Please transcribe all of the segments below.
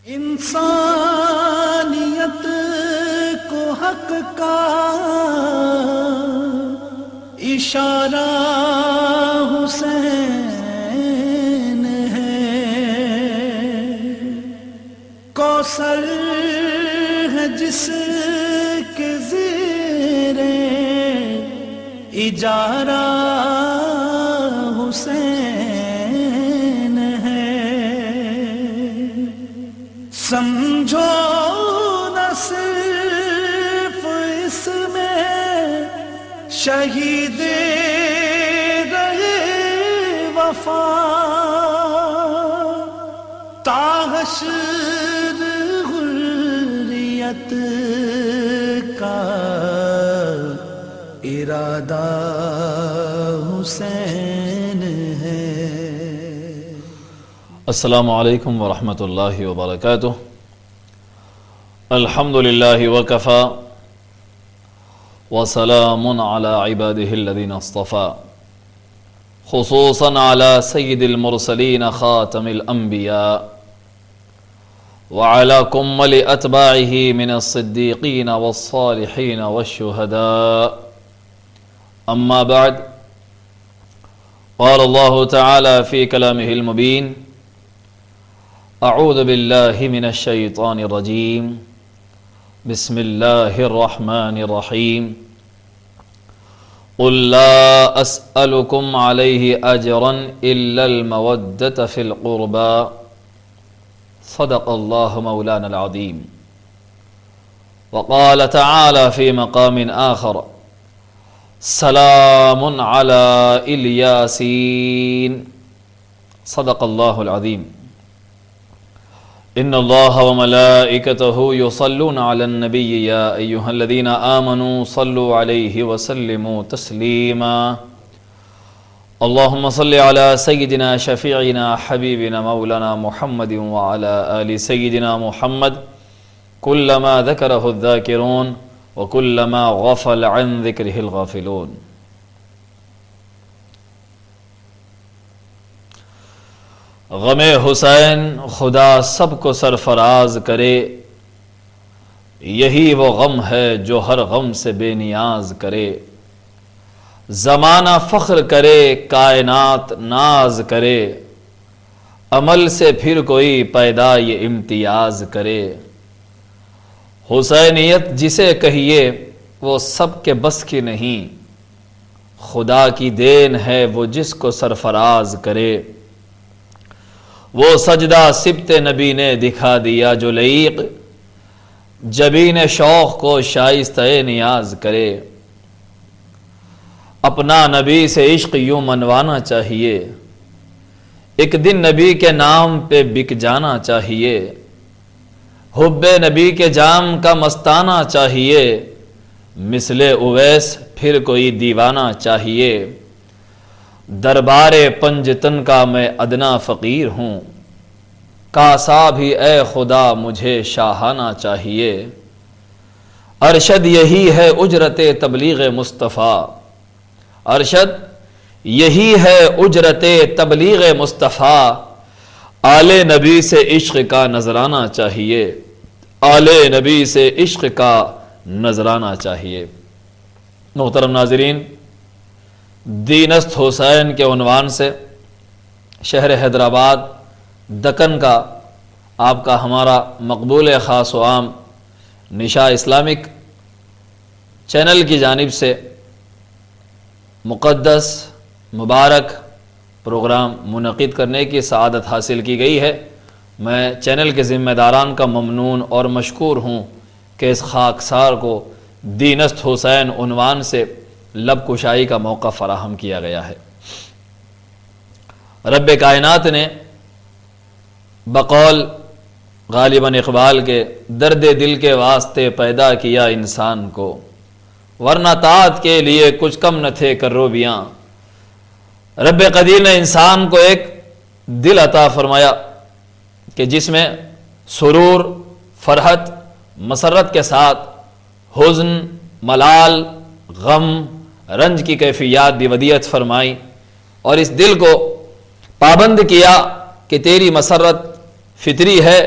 انسانیت کو حق کا اشارہ حسین ہے، کوثر ہے جس کے زیر اجارہ حسین ہے۔ سمجھو نہ صرف اس میں شہید رہے وفا، تا حشر حریت کا ارادہ حسین ہے۔ السلام علیکم ورحمۃ اللہ وبرکاتہ۔ الحمد للہ وکفی وسلام علی عباده الذین اصطفى، خصوصا علی سید المرسلین خاتم الانبیاء وعلى کمل اتباعه من الصدیقین والصالحین والشہداء، اما بعد، قال اللہ تعالی فی کلامہ المبین، اعوذ باللہ من الشیطان الرجیم، بسم اللہ الرحمن الرحیم، قل لا اسألکم علیہ اجرا الا المودۃ فی القربى، صدق اللہ مولانا العظیم۔ وقال تعالی فی مقام آخر، سلام علی الیاسین، صدق اللہ العظیم۔ ان اللہ وملائکتہ یصلون علی النبی یا ایہا الذین آمنوا صلوا علیہ وسلموا تسلیما، اللہم صل علی سیدنا شفیعنا حبیبنا مولانا محمد وعلی آل سیدنا محمد کلما ذکرہ الذاکرون وکلما غفل عن ذکرہ الغافلون۔ غم حسین خدا سب کو سرفراز کرے، یہی وہ غم ہے جو ہر غم سے بے نیاز کرے، زمانہ فخر کرے کائنات ناز کرے، عمل سے پھر کوئی پیدا یہ امتیاز کرے، حسینیت جسے کہیے وہ سب کے بس کی نہیں، خدا کی دین ہے وہ جس کو سرفراز کرے، وہ سجدہ سبت نبی نے دکھا دیا جو لعیق، جبین شوق کو شائستہ نیاز کرے، اپنا نبی سے عشق یوں منوانا چاہیے، ایک دن نبی کے نام پہ بک جانا چاہیے، حب نبی کے جام کا مستانہ چاہیے، مثل اویس پھر کوئی دیوانہ چاہیے، دربار پنجتن کا میں ادنا فقیر ہوں، کاسا بھی اے خدا مجھے شاہانہ چاہیے، ارشد یہی ہے اجرت تبلیغ مصطفیٰ، ارشد یہی ہے اجرت تبلیغ مصطفیٰ، آل نبی سے عشق کا نذرانہ چاہیے، آل نبی سے عشق کا نذرانہ چاہیے۔ محترم ناظرین، دینست حسین کے عنوان سے شہر حیدرآباد دکن کا آپ کا ہمارا مقبول خاص و عام نشا اسلامک چینل کی جانب سے مقدس مبارک پروگرام منعقد کرنے کی سعادت حاصل کی گئی ہے۔ میں چینل کے ذمہ داران کا ممنون اور مشکور ہوں کہ اس خاکسار کو دینست حسین عنوان سے لب کشائی کا موقع فراہم کیا گیا ہے۔ رب کائنات نے بقول غالباً اقبال کے درد دل کے واسطے پیدا کیا انسان کو، ورنہ طاعت کے لیے کچھ کم نہ تھے کروبیاں۔ رب قدیر نے انسان کو ایک دل عطا فرمایا کہ جس میں سرور، فرحت، مسرت کے ساتھ حزن، ملال، غم، رنج کی کیفیات بھی ودیعت فرمائی، اور اس دل کو پابند کیا کہ تیری مسرت فطری ہے،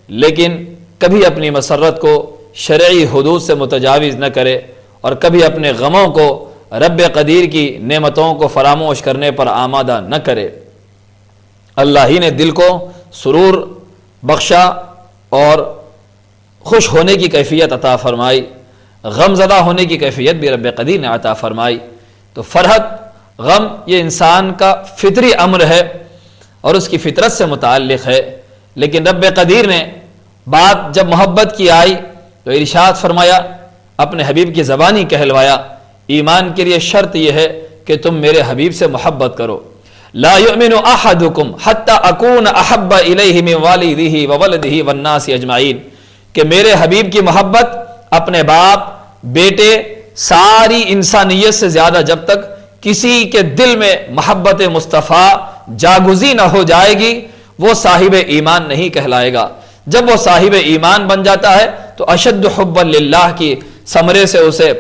لیکن کبھی اپنی مسرت کو شرعی حدود سے متجاوز نہ کرے اور کبھی اپنے غموں کو رب قدیر کی نعمتوں کو فراموش کرنے پر آمادہ نہ کرے۔ اللہ ہی نے دل کو سرور بخشا اور خوش ہونے کی کیفیت عطا فرمائی، غم زدہ ہونے کی کیفیت بھی رب قدیر نے عطا فرمائی۔ تو فرحت، غم یہ انسان کا فطری امر ہے اور اس کی فطرت سے متعلق ہے، لیکن رب قدیر نے بات جب محبت کی آئی تو ارشاد فرمایا، اپنے حبیب کی زبانی کہلوایا، ایمان کے لیے شرط یہ ہے کہ تم میرے حبیب سے محبت کرو۔ لا یؤمن احدکم حتی اکون احب الیہ من والدہ وولدہ والناس اجمعین، کہ میرے حبیب کی محبت اپنے باپ، بیٹے، ساری انسانیت سے زیادہ جب تک کسی کے دل میں محبت مصطفیٰ جاگزی نہ ہو جائے گی وہ صاحب ایمان نہیں کہلائے گا۔ جب وہ صاحب ایمان بن جاتا ہے تو اشد حبا للہ کی ثمرے سے اسے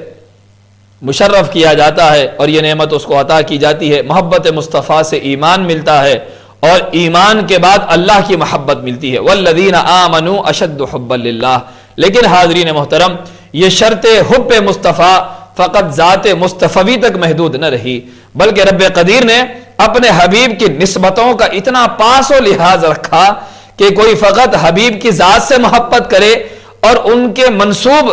مشرف کیا جاتا ہے اور یہ نعمت اس کو عطا کی جاتی ہے۔ محبت مصطفیٰ سے ایمان ملتا ہے اور ایمان کے بعد اللہ کی محبت ملتی ہے۔ والذین آمنوا اشد حبا للہ۔ لیکن حاضرین محترم، یہ شرط حب مصطفیٰ فقط ذات مصطفی تک محدود نہ رہی، بلکہ رب قدیر نے اپنے حبیب کی نسبتوں کا اتنا پاس و لحاظ رکھا کہ کوئی فقط حبیب کی ذات سے محبت کرے اور ان کے منسوب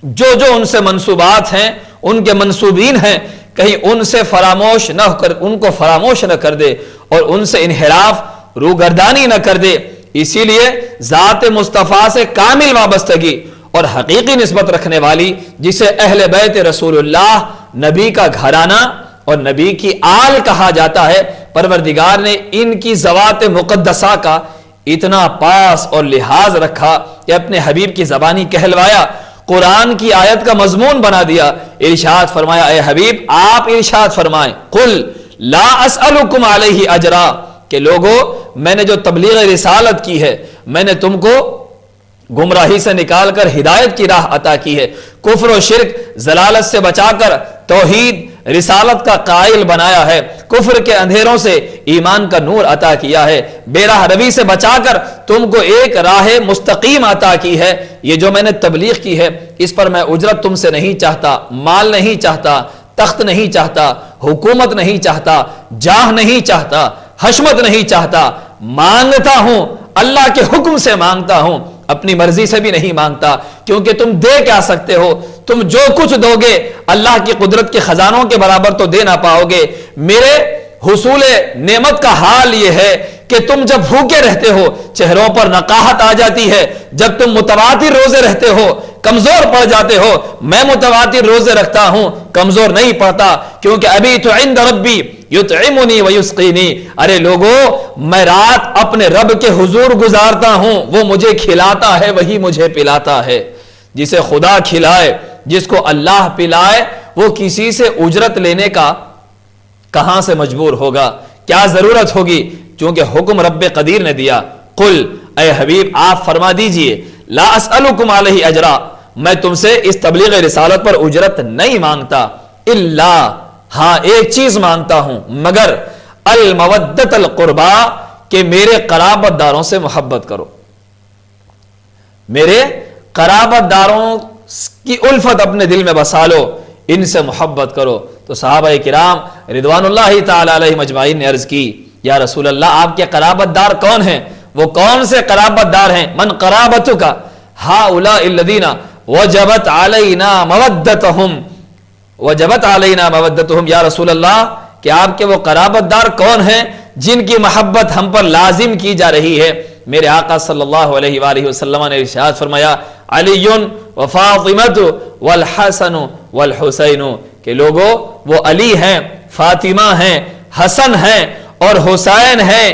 جو ان سے منسوبات ہیں، ان کے منسوبین ہیں، کہیں ان سے فراموش نہ کر، ان کو فراموش نہ کر دے اور ان سے انحراف روگردانی نہ کر دے۔ اسی لیے ذات مصطفیٰ سے کامل وابستگی اور حقیقی نسبت رکھنے والی، جسے اہل بیت رسول اللہ، نبی کا گھرانہ اور نبی کی آل کہا جاتا ہے، پروردگار نے ان کی ذوات مقدسہ کا اتنا پاس اور لحاظ رکھا کہ اپنے حبیب کی زبانی کہلوایا، قرآن کی آیت کا مضمون بنا دیا۔ ارشاد فرمایا، اے حبیب آپ ارشاد فرمائیں، قل لا اسألکم علیہ اجرا، کہ لوگو میں نے جو تبلیغ رسالت کی ہے، میں نے تم کو گمراہی سے نکال کر ہدایت کی راہ عطا کی ہے، کفر و شرک ضلالت سے بچا کر توحید رسالت کا قائل بنایا ہے، کفر کے اندھیروں سے ایمان کا نور عطا کیا ہے، بے راہ روی سے بچا کر تم کو ایک راہ مستقیم عطا کی ہے۔ یہ جو میں نے تبلیغ کی ہے اس پر میں اجرت تم سے نہیں چاہتا، مال نہیں چاہتا، تخت نہیں چاہتا، حکومت نہیں چاہتا، جاہ نہیں چاہتا، حشمت نہیں چاہتا، مانگتا ہوں اللہ کے حکم سے مانگتا ہوں، اپنی مرضی سے بھی نہیں مانگتا، کیونکہ تم دے کیا سکتے ہو؟ تم جو کچھ دو گے اللہ کی قدرت کے خزانوں کے برابر تو دے نہ پاؤ گے۔ میرے حصول نعمت کا حال یہ ہے کہ تم جب بھوکے رہتے ہو چہروں پر نقاہت آ جاتی ہے، جب تم متواتر روزے رہتے ہو کمزور پڑ جاتے ہو، میں متواتر روزے رکھتا ہوں کمزور نہیں پڑتا، کیونکہ ابھی تو عند ربی یطعمنی ویسقینی، ارے لوگو میں رات اپنے رب کے حضور گزارتا ہوں، وہ مجھے کھلاتا ہے، وہی مجھے پلاتا ہے۔ جسے خدا کھلائے، جس کو اللہ پلائے، وہ کسی سے اجرت لینے کا کہاں سے مجبور ہوگا؟ کیا ضرورت ہوگی؟ چونکہ حکم رب قدیر نے دیا، قل اے حبیب آپ فرما دیجئے، لا اسألکم علیہ اجرا، میں تم سے اس تبلیغ رسالت پر اجرت نہیں مانگتا، الا، ہاں ایک چیز مانگتا ہوں، مگر المودۃ القربا، کہ میرے قرابت داروں سے محبت کرو، میرے قرابت داروں کی الفت اپنے دل میں بسا لو، ان سے محبت کرو۔ تو صحابہ کرام رضوان اللہ تعالی علیہم اجمعین نے عرض کی، یا رسول اللہ آپ کے قرابت دار کون ہیں؟ وہ کون سے قرابت دار ہیں؟ من قرابتک ہؤلاء الذین وجبت علینا مودتہم، وجبت علینا مودتہم، یا رسول اللہ کہ آپ کے وہ قرابت دار کون ہیں جن کی محبت ہم پر لازم کی جا رہی ہے؟ میرے آقا صلی اللہ علیہ وآلہ وسلم نے ارشاد فرمایا، علی و فاطمۃ والحسن والحسین، کہ لوگو وہ علی ہیں، فاطمہ ہیں، حسن ہیں اور حسین ہیں،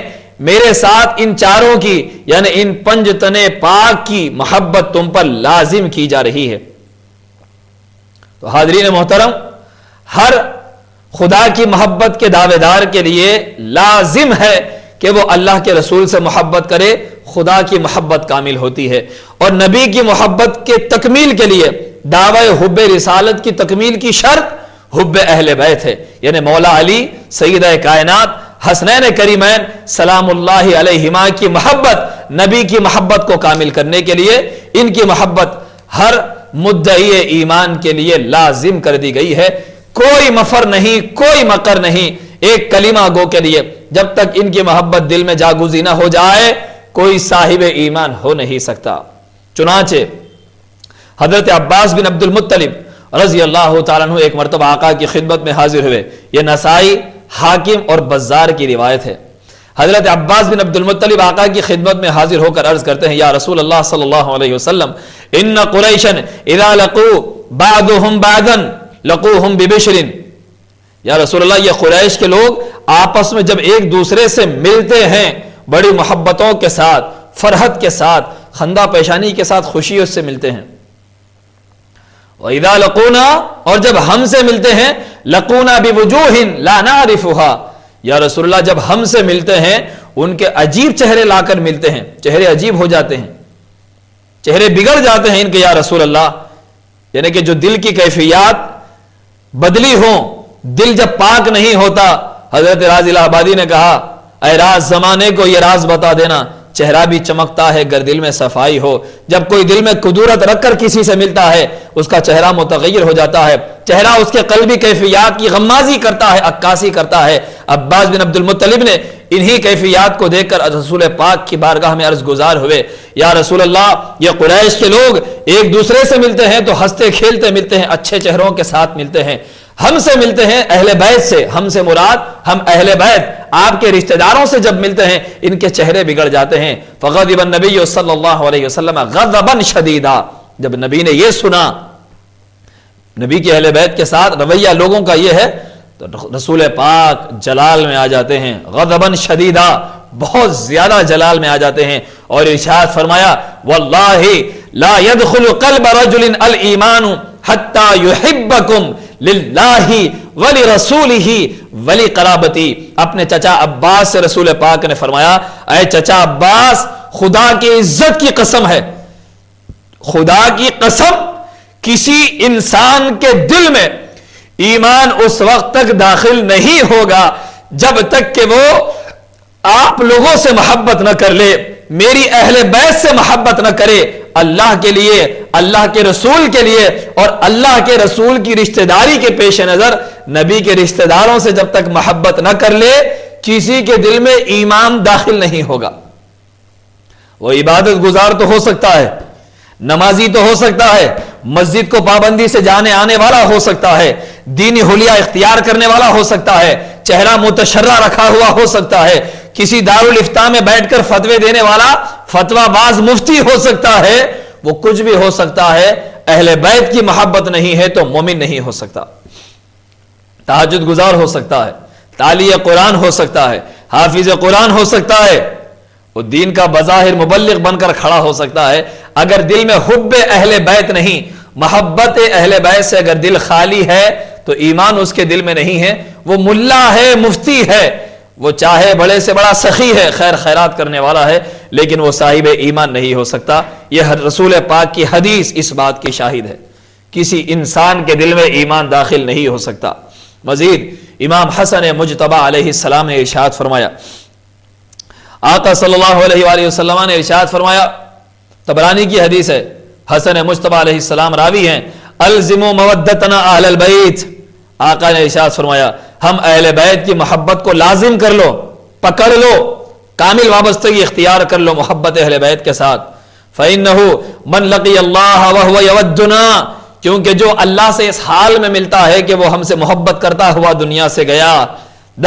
میرے ساتھ ان چاروں کی یعنی ان پنج تنے پاک کی محبت تم پر لازم کی جا رہی ہے۔ تو حاضرین محترم، ہر خدا کی محبت کے دعوے دار کے لیے لازم ہے کہ وہ اللہ کے رسول سے محبت کرے، خدا کی محبت کامل ہوتی ہے۔ اور نبی کی محبت کے تکمیل کے لیے دعوی حب رسالت کی تکمیل کی شرط حب اہل بیت ہے، یعنی مولا علی سیدہ کائنات حسنین کریمین سلام اللہ علیہما کی محبت، نبی کی محبت کو کامل کرنے کے لیے ان کی محبت ہر مدعی ایمان کے لیے لازم کر دی گئی ہے۔ کوئی مفر نہیں، کوئی مکر نہیں ایک کلمہ گو کے لیے، جب تک ان کی محبت دل میں جاگوزی نہ ہو جائے کوئی صاحب ایمان ہو نہیں سکتا۔ چنانچہ حضرت عباس بن عبد المطلب رضی اللہ تعالیٰ عنہ ایک مرتبہ آقا کی خدمت میں حاضر ہوئے، یہ نسائی، حاکم اور بزار کی روایت ہے۔ حضرت عباس بن عبد المطلب آقا کی خدمت میں حاضر ہو کر عرض کرتے ہیں، یا رسول اللہ صلی اللہ علیہ وسلم، ان قریشا اذا لقوا بعضهم بعضا لقوهم ببشر۔ یا رسول اللہ، یہ قریش کے لوگ آپس میں جب ایک دوسرے سے ملتے ہیں بڑی محبتوں کے ساتھ، فرحت کے ساتھ، خندہ پیشانی کے ساتھ، خوشیوں سے ملتے ہیں۔ وَإِذَا لَقُونَا، اور جب ہم سے ملتے ہیں، لَقُونَا بِوُجُوهٍ لَا نَعْرِفُهَا، یا رسول اللہ جب ہم سے ملتے ہیں ان کے عجیب چہرے لا کر ملتے ہیں، چہرے عجیب ہو جاتے ہیں، چہرے بگڑ جاتے ہیں ان کے، یا رسول اللہ، یعنی کہ جو دل کی کیفیات بدلی ہوں، دل جب پاک نہیں ہوتا۔ حضرت راز الہ آبادی نے کہا، اے راز زمانے کو یہ راز بتا دینا، چہرہ بھی چمکتا ہے گر دل میں صفائی ہو۔ جب کوئی دل میں قدورت رکھ کر کسی سے ملتا ہے اس کا چہرہ متغیر ہو جاتا ہے، چہرہ اس کے قلبی کیفیات کی غمازی کرتا ہے، عکاسی کرتا ہے۔ عباس بن عبد المطلب نے انہی کیفیات کو دیکھ کر رسول پاک کی بارگاہ میں عرض گزار ہوئے، یا رسول اللہ، یہ قریش کے لوگ ایک دوسرے سے ملتے ہیں تو ہنستے کھیلتے ملتے ہیں، اچھے چہروں کے ساتھ ملتے ہیں، ہم سے ملتے ہیں اہل بیت سے، ہم سے مراد ہم اہل بیت آپ کے رشتہ داروں سے جب ملتے ہیں ان کے چہرے بگڑ جاتے ہیں۔ فغضب النبی صلی اللہ علیہ وسلم غضبا شدیدا، جب نبی نے یہ سنا، نبی کے اہل بیت کے ساتھ رویہ لوگوں کا یہ ہے، تو رسول پاک جلال میں آ جاتے ہیں، غضبا شدیدا، بہت زیادہ جلال میں آ جاتے ہیں، اور ارشاد فرمایا، واللہ لا يدخل قلب رجل الایمان حتی یحبکم للہ ولرسولہ ولقرابتی۔ اپنے چچا عباس سے رسول پاک نے فرمایا، اے چچا عباس، خدا کی عزت کی قسم ہے، خدا کی قسم، کسی انسان کے دل میں ایمان اس وقت تک داخل نہیں ہوگا جب تک کہ وہ آپ لوگوں سے محبت نہ کر لے، میری اہل بیت سے محبت نہ کرے، اللہ کے لیے، اللہ کے رسول کے لیے، اور اللہ کے رسول کی رشتہ داری کے پیش نظر نبی کے رشتہ داروں سے جب تک محبت نہ کر لے کسی کے دل میں ایمان داخل نہیں ہوگا۔ وہ عبادت گزار تو ہو سکتا ہے، نمازی تو ہو سکتا ہے، مسجد کو پابندی سے جانے آنے والا ہو سکتا ہے، دینی حلیہ اختیار کرنے والا ہو سکتا ہے، چہرہ متشرہ رکھا ہوا ہو سکتا ہے، کسی دارالافتاء میں بیٹھ کر فتوے دینے والا فتویٰ باز مفتی ہو سکتا ہے، وہ کچھ بھی ہو سکتا ہے، اہل بیت کی محبت نہیں ہے تو مومن نہیں ہو سکتا۔ تہجد گزار ہو سکتا ہے، تالی قرآن ہو سکتا ہے، حافظ قرآن ہو سکتا ہے، وہ دین کا بظاہر مبلغ بن کر کھڑا ہو سکتا ہے، اگر دل میں حب اہل بیت نہیں، محبت اہل بیت سے اگر دل خالی ہے تو ایمان اس کے دل میں نہیں ہے، وہ ملا ہے، مفتی ہے، وہ چاہے بڑے سے بڑا سخی ہے، خیر خیرات کرنے والا ہے، لیکن وہ صاحب ایمان نہیں ہو سکتا۔ یہ رسول پاک کی حدیث اس بات کی شاہد ہے، کسی انسان کے دل میں ایمان داخل نہیں ہو سکتا۔ مزید امام حسن مجتبی علیہ السلام نے ارشاد فرمایا، آقا صلی اللہ علیہ وآلہ وسلم نے ارشاد فرمایا، طبرانی کی حدیث ہے، حسن مجتبی علیہ السلام راوی ہیں، الزموا مودتنا اہل البیت، آقا نے ارشاد فرمایا ہم اہل بیت کی محبت کو لازم کر لو، پکڑ لو، کامل وابستگی اختیار کر لو محبت اہل بیت کے ساتھ۔ فَإِنَّهُ مَنْ لَقِيَ اللَّهَ وَهُوَ يَوَدُّنَا، کیونکہ جو اللہ سے اس حال میں ملتا ہے کہ وہ ہم سے محبت کرتا ہوا دنیا سے گیا،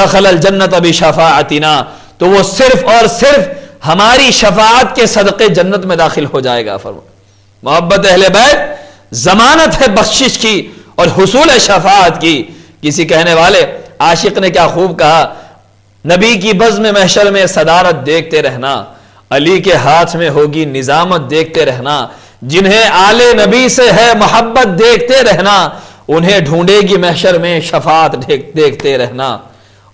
دخل الجنت بشفاعتنا، تو وہ صرف اور صرف ہماری شفاعت کے صدقے جنت میں داخل ہو جائے گا۔ محبت اہل بیت ضمانت ہے بخشش کی اور حصول شفاعت کی۔ کسی کہنے والے عاشق نے کیا خوب کہا، نبی کی بزم محشر میں صدارت دیکھتے رہنا، علی کے ہاتھ میں ہوگی نظامت دیکھتے رہنا، جنہیں آل نبی سے ہے محبت دیکھتے رہنا، انہیں ڈھونڈے گی محشر میں شفاعت دیکھتے رہنا،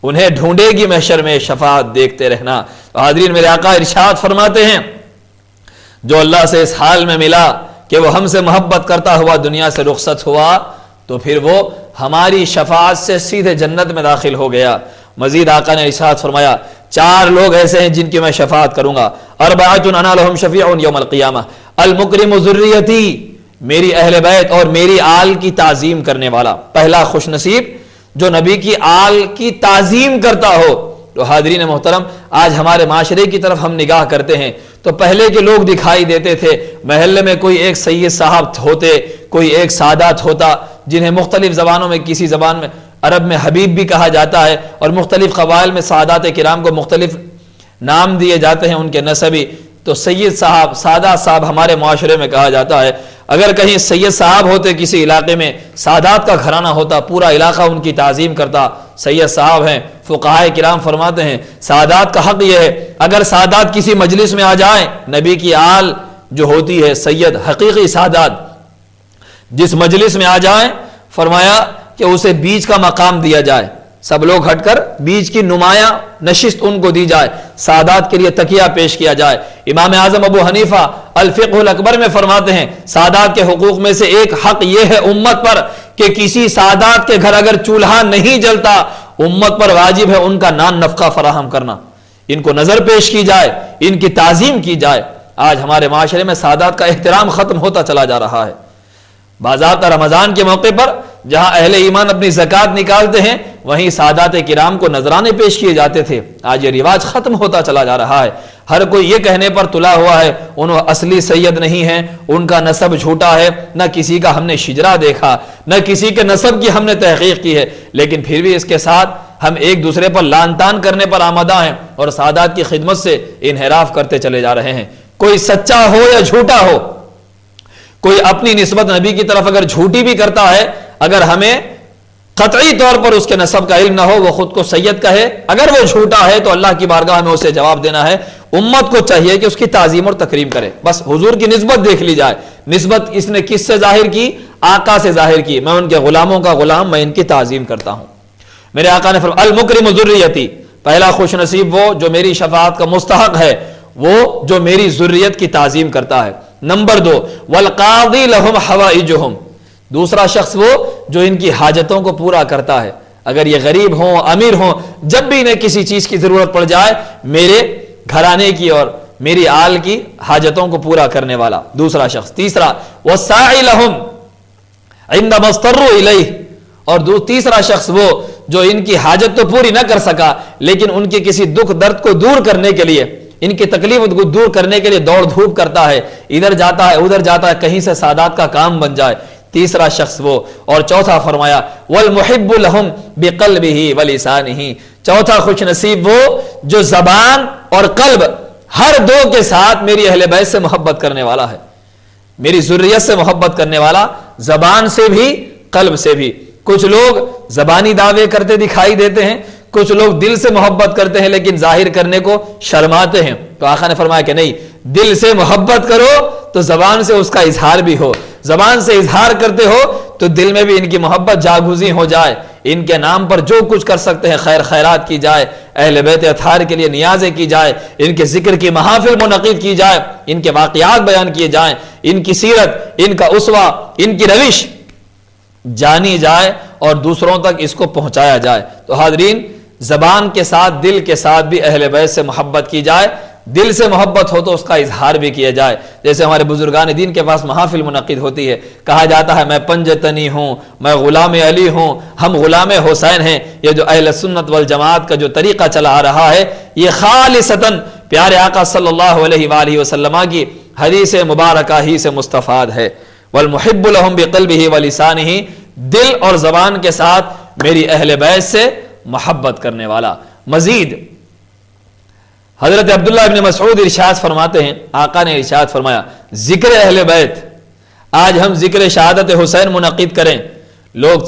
انہیں ڈھونڈے گی محشر میں شفاعت دیکھتے رہنا۔ حاضرین، میرے آقا ارشاد فرماتے ہیں، جو اللہ سے اس حال میں ملا کہ وہ ہم سے محبت کرتا ہوا دنیا سے رخصت ہوا تو پھر وہ ہماری شفاعت سے سیدھے جنت میں داخل ہو گیا۔ مزید آقا نے ارشاد فرمایا 4 لوگ ایسے ہیں جن کی میں شفاعت کروں گا، اربعۃ انا لہم شفیع یوم القیامہ، المکرم ذریتی، میری اہل بیت اور میری آل کی تعظیم کرنے والا، پہلا خوش نصیب جو نبی کی آل کی تعظیم کرتا ہو۔ تو حاضرین محترم، آج ہمارے معاشرے کی طرف ہم نگاہ کرتے ہیں تو پہلے کے لوگ دکھائی دیتے تھے، محلے میں کوئی ایک سید صاحب ہوتے، کوئی ایک سادات ہوتا، جنہیں مختلف زبانوں میں، کسی زبان میں عرب میں حبیب بھی کہا جاتا ہے، اور مختلف قبائل میں سادات کرام کو مختلف نام دیے جاتے ہیں ان کے نسبی۔ تو سید صاحب، سادات صاحب ہمارے معاشرے میں کہا جاتا ہے۔ اگر کہیں سید صاحب ہوتے کسی علاقے میں، سادات کا گھرانہ ہوتا، پورا علاقہ ان کی تعظیم کرتا، سید صاحب ہیں۔ فقہائے کرام فرماتے ہیں سادات کا حق یہ ہے، اگر سادات کسی مجلس میں آ جائیں، نبی کی آل جو ہوتی ہے سید حقیقی سادات جس مجلس میں آ جائیں، فرمایا کہ اسے بیچ کا مقام دیا جائے، سب لوگ ہٹ کر بیچ کی نمایاں نشست ان کو دی جائے، سادات کے لیے تکیہ پیش کیا جائے۔ امام اعظم ابو حنیفہ الفقہ الاکبر میں فرماتے ہیں سادات کے حقوق میں سے ایک حق یہ ہے امت پر کہ کسی سادات کے گھر اگر چولہا نہیں جلتا، امت پر واجب ہے ان کا نان نفقہ فراہم کرنا، ان کو نظر پیش کی جائے، ان کی تعظیم کی جائے۔ آج ہمارے معاشرے میں سادات کا احترام ختم ہوتا چلا جا رہا ہے۔ باضابطہ رمضان کے موقع پر جہاں اہل ایمان اپنی زکوٰۃ نکالتے ہیں، وہیں سادات کرام کو نذرانے پیش کیے جاتے تھے۔ آج یہ رواج ختم ہوتا چلا جا رہا ہے۔ ہر کوئی یہ کہنے پر تلا ہوا ہے انہوں اصلی سید نہیں ہیں، ان کا نسب جھوٹا ہے، نہ کسی کا ہم نے شجرا دیکھا، نہ کسی کے نسب کی ہم نے تحقیق کی ہے، لیکن پھر بھی اس کے ساتھ ہم ایک دوسرے پر لعن طعن کرنے پر آمادہ ہیں اور سادات کی خدمت سے انحراف کرتے چلے جا رہے ہیں۔ کوئی سچا ہو یا جھوٹا ہو، کوئی اپنی نسبت نبی کی طرف اگر جھوٹی بھی کرتا ہے، اگر ہمیں قطعی طور پر اس کے نسب کا علم نہ ہو، وہ خود کو سید کہے، اگر وہ جھوٹا ہے تو اللہ کی بارگاہ میں اسے جواب دینا ہے۔ امت کو چاہیے کہ اس کی تعظیم اور تکریم کرے، بس حضور کی نسبت دیکھ لی جائے۔ نسبت اس نے کس سے ظاہر کی؟ آقا سے ظاہر کی، میں ان کے غلاموں کا غلام، میں ان کی تعظیم کرتا ہوں۔ میرے آقا نے فرمایا المکرم ذریتی، پہلا خوش نصیب وہ جو میری شفاعت کا مستحق ہے، وہ جو میری ذریت کی تعظیم کرتا ہے۔ نمبر 2 والقاضی لہم حوائجہم، دوسرا شخص وہ جو ان کی حاجتوں کو پورا کرتا ہے۔ اگر یہ غریب ہوں، امیر ہوں، جب بھی انہیں کسی چیز کی ضرورت پڑ جائے، میرے گھرانے کی اور میری آل کی حاجتوں کو پورا کرنے والا دوسرا شخص۔ تیسرا والساعی لہم عندما اضطروا الیہ، اور تیسرا شخص وہ جو ان کی حاجت تو پوری نہ کر سکا لیکن ان کے کسی دکھ درد کو دور کرنے کے لیے، ان کی تکلیف کو دور کرنے کے لیے دوڑ دھوپ کرتا ہے، ادھر جاتا ہے ادھر جاتا ہے، کہیں سے سادات کا کام بن جائے، تیسرا شخص وہ۔ اور چوتھا فرمایا والمحب لہم بقلبہ ولسانہ، چوتھا خوش نصیب وہ جو زبان اور قلب ہر دو کے ساتھ میری اہل بیت سے محبت کرنے والا ہے، میری ذریت سے محبت کرنے والا، زبان سے بھی قلب سے بھی۔ کچھ لوگ زبانی دعوے کرتے دکھائی دیتے ہیں، کچھ لوگ دل سے محبت کرتے ہیں لیکن ظاہر کرنے کو شرماتے ہیں۔ تو آقا نے فرمایا کہ نہیں، دل سے محبت کرو تو زبان سے اس کا اظہار بھی ہو، زبان سے اظہار کرتے ہو تو دل میں بھی ان کی محبت جاگزی ہو جائے، ان کے نام پر جو کچھ کر سکتے ہیں خیر خیرات کی جائے، اہل بیت اطہار کے لیے نیازیں کی جائے، ان کے ذکر کی محافل منعقد کی جائے، ان کے واقعات بیان کیے جائیں، ان کی سیرت، ان کا اسوہ، ان کی روش جانی جائے اور دوسروں تک اس کو پہنچایا جائے۔ تو حاضرین، زبان کے ساتھ دل کے ساتھ بھی اہل بیت سے محبت کی جائے، دل سے محبت ہو تو اس کا اظہار بھی کیا جائے۔ جیسے ہمارے بزرگان دین کے پاس محافل منعقد ہوتی ہے، کہا جاتا ہے میں پنجتنی ہوں، میں غلام علی ہوں، ہم غلام حسین ہیں۔ یہ جو اہل سنت والجماعت کا جو طریقہ چلا آ رہا ہے، یہ خالصتاً پیارے آقا صلی اللہ علیہ وآلہ وسلم کی حدیث مبارکہ ہی سے مستفاد ہے۔ والمحب لہم بقلبہ ولسانہ، دل اور زبان کے ساتھ میری اہل بیت سے محبت کرنے والا۔ مزید حضرت عبداللہ ابن مسعود ارشاد فرماتے ہیں، آقا نے ارشاد فرمایا ذکر اہل بیت، آج ہم ذکر شہادت حسین منعقد کریں، لوگ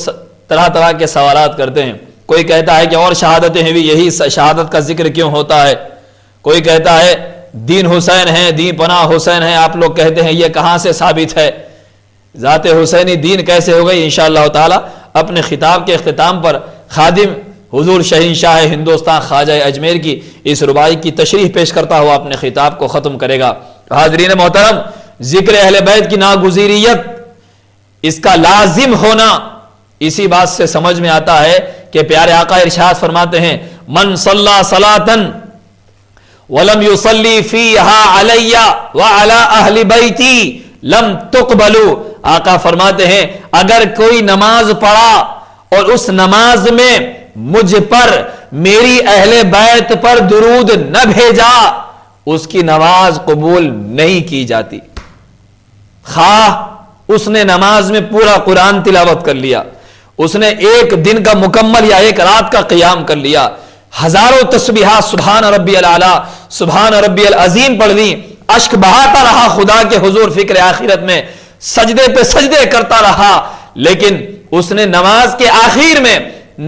طرح طرح کے سوالات کرتے ہیں۔ کوئی کہتا ہے کہ اور شہادتیں ہیں بھی، یہی شہادت کا ذکر کیوں ہوتا ہے؟ کوئی کہتا ہے دین حسین ہے، دین پناہ حسین ہے، آپ لوگ کہتے ہیں یہ کہاں سے ثابت ہے؟ ذات حسینی دین کیسے ہو گئی؟ انشاءاللہ تعالی اپنے خطاب کے اختتام پر خادم حضور شہنشاہ ہندوستان خواجہ اجمیر کی اس ربائی کی تشریح پیش کرتا ہوا اپنے خطاب کو ختم کرے گا۔ حاضرین محترم، ذکر اہل بیت کی ناگزیریت، اس کا لازم ہونا اسی بات سے سمجھ میں آتا ہے کہ پیارے آقا ارشاد فرماتے ہیں من صلی صلاۃ ولم يصلی فیہا علی وعلی اہل بیتی لم تقبل. آقا فرماتے ہیں اگر کوئی نماز پڑھا اور اس نماز میں مجھ پر میری اہل بیت پر درود نہ بھیجا اس کی نماز قبول نہیں کی جاتی. خواہ اس نے نماز میں پورا قرآن تلاوت کر لیا, اس نے ایک دن کا مکمل یا ایک رات کا قیام کر لیا, ہزاروں تسبیحات سبحان ربی الاعلی سبحان ربی العظیم پڑھ لی, اشک بہاتا رہا خدا کے حضور فکر آخرت میں, سجدے پہ سجدے کرتا رہا, لیکن اس نے نماز کے آخر میں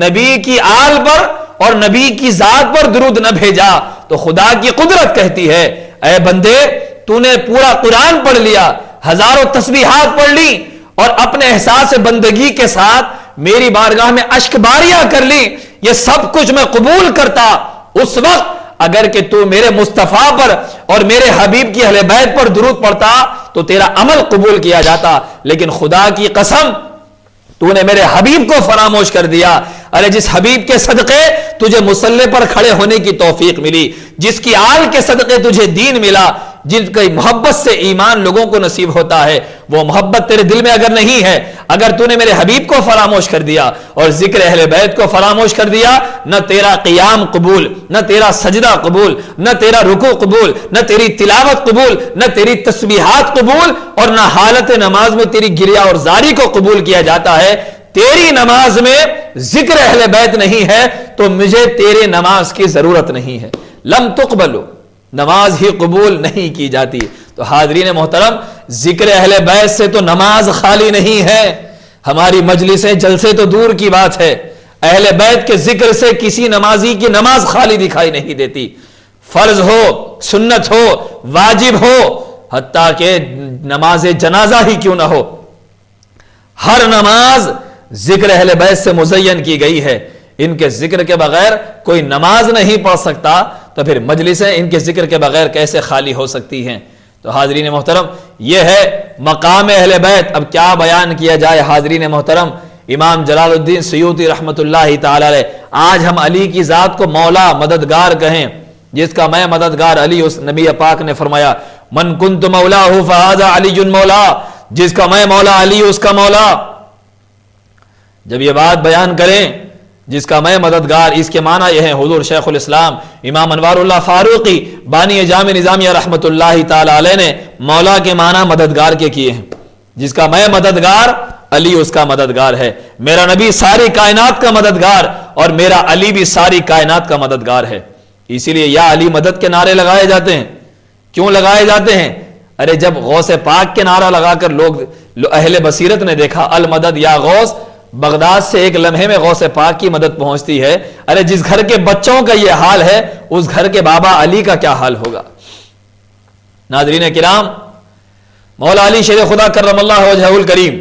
نبی کی آل پر اور نبی کی ذات پر درود نہ بھیجا, تو خدا کی قدرت کہتی ہے اے بندے تو نے پورا قرآن پڑھ لیا, ہزاروں تسبیحات پڑھ لی اور اپنے احساس بندگی کے ساتھ میری بارگاہ میں اشک باریاں کر لی, یہ سب کچھ میں قبول کرتا. اس وقت اگر کہ تو میرے مصطفیٰ پر اور میرے حبیب کی اہل بیت پر درود پڑھتا تو تیرا عمل قبول کیا جاتا, لیکن خدا کی قسم تو نے میرے حبیب کو فراموش کر دیا. ارے جس حبیب کے صدقے تجھے مصلی پر کھڑے ہونے کی توفیق ملی, جس کی آل کے صدقے تجھے دین ملا, جن کی محبت سے ایمان لوگوں کو نصیب ہوتا ہے, وہ محبت تیرے دل میں اگر نہیں ہے, اگر تو نے میرے حبیب کو فراموش کر دیا اور ذکر اہل بیت کو فراموش کر دیا, نہ تیرا قیام قبول, نہ تیرا سجدہ قبول, نہ تیرا رکوع قبول, نہ تیری تلاوت قبول, نہ تیری تسبیحات قبول, اور نہ حالت نماز میں تیری گریہ اور زاری کو قبول کیا جاتا ہے. تیری نماز میں ذکر اہل بیت نہیں ہے تو مجھے تیرے نماز کی ضرورت نہیں ہے. لم تقبلو, نماز ہی قبول نہیں کی جاتی. تو حاضرین محترم, ذکر اہل بیت سے تو نماز خالی نہیں ہے, ہماری مجلسیں جلسے تو دور کی بات ہے, اہل بیت کے ذکر سے کسی نمازی کی نماز خالی دکھائی نہیں دیتی. فرض ہو, سنت ہو, واجب ہو, حتیٰ کہ نماز جنازہ ہی کیوں نہ ہو, ہر نماز ذکر اہل بیت سے مزین کی گئی ہے. ان کے ذکر کے بغیر کوئی نماز نہیں پڑھ سکتا, تو پھر مجلسیں ان کے ذکر کے بغیر کیسے خالی ہو سکتی ہیں. تو حاضرین محترم, یہ ہے مقام اہل بیت. اب کیا بیان کیا جائے حاضرین محترم. امام جلال الدین سیوطی رحمت اللہ تعالی علیہ, آج ہم علی کی ذات کو مولا مددگار کہیں, جس کا میں مددگار علی, اس نبی پاک نے فرمایا من کنت مولاہ فہذا علی مولا, جس کا میں مولا علی اس کا مولا. جب یہ بات بیان کریں جس کا میں مددگار, اس کے معنی یہ ہیں حضور شیخ الاسلام امام انوار اللہ فاروقی بانی جامع نظامیہ رحمت اللہ تعالی علیہ نے مولا کے معنی مددگار کے کیے ہیں. جس کا میں مددگار علی اس کا مددگار ہے. میرا نبی ساری کائنات کا مددگار اور میرا علی بھی ساری کائنات کا مددگار ہے. اسی لیے یا علی مدد کے نعرے لگائے جاتے ہیں. کیوں لگائے جاتے ہیں؟ ارے جب غوث پاک کے نعرہ لگا کر لوگ اہل بصیرت نے دیکھا المدد یا غوث, بغداد سے ایک لمحے میں غوث پاک کی مدد پہنچتی ہے. ارے جس گھر کے بچوں کا یہ حال ہے اس گھر کے بابا علی کا کیا حال ہوگا. ناظرین کرام, مولا علی شیر خدا کرم اللہ وجہہ الکریم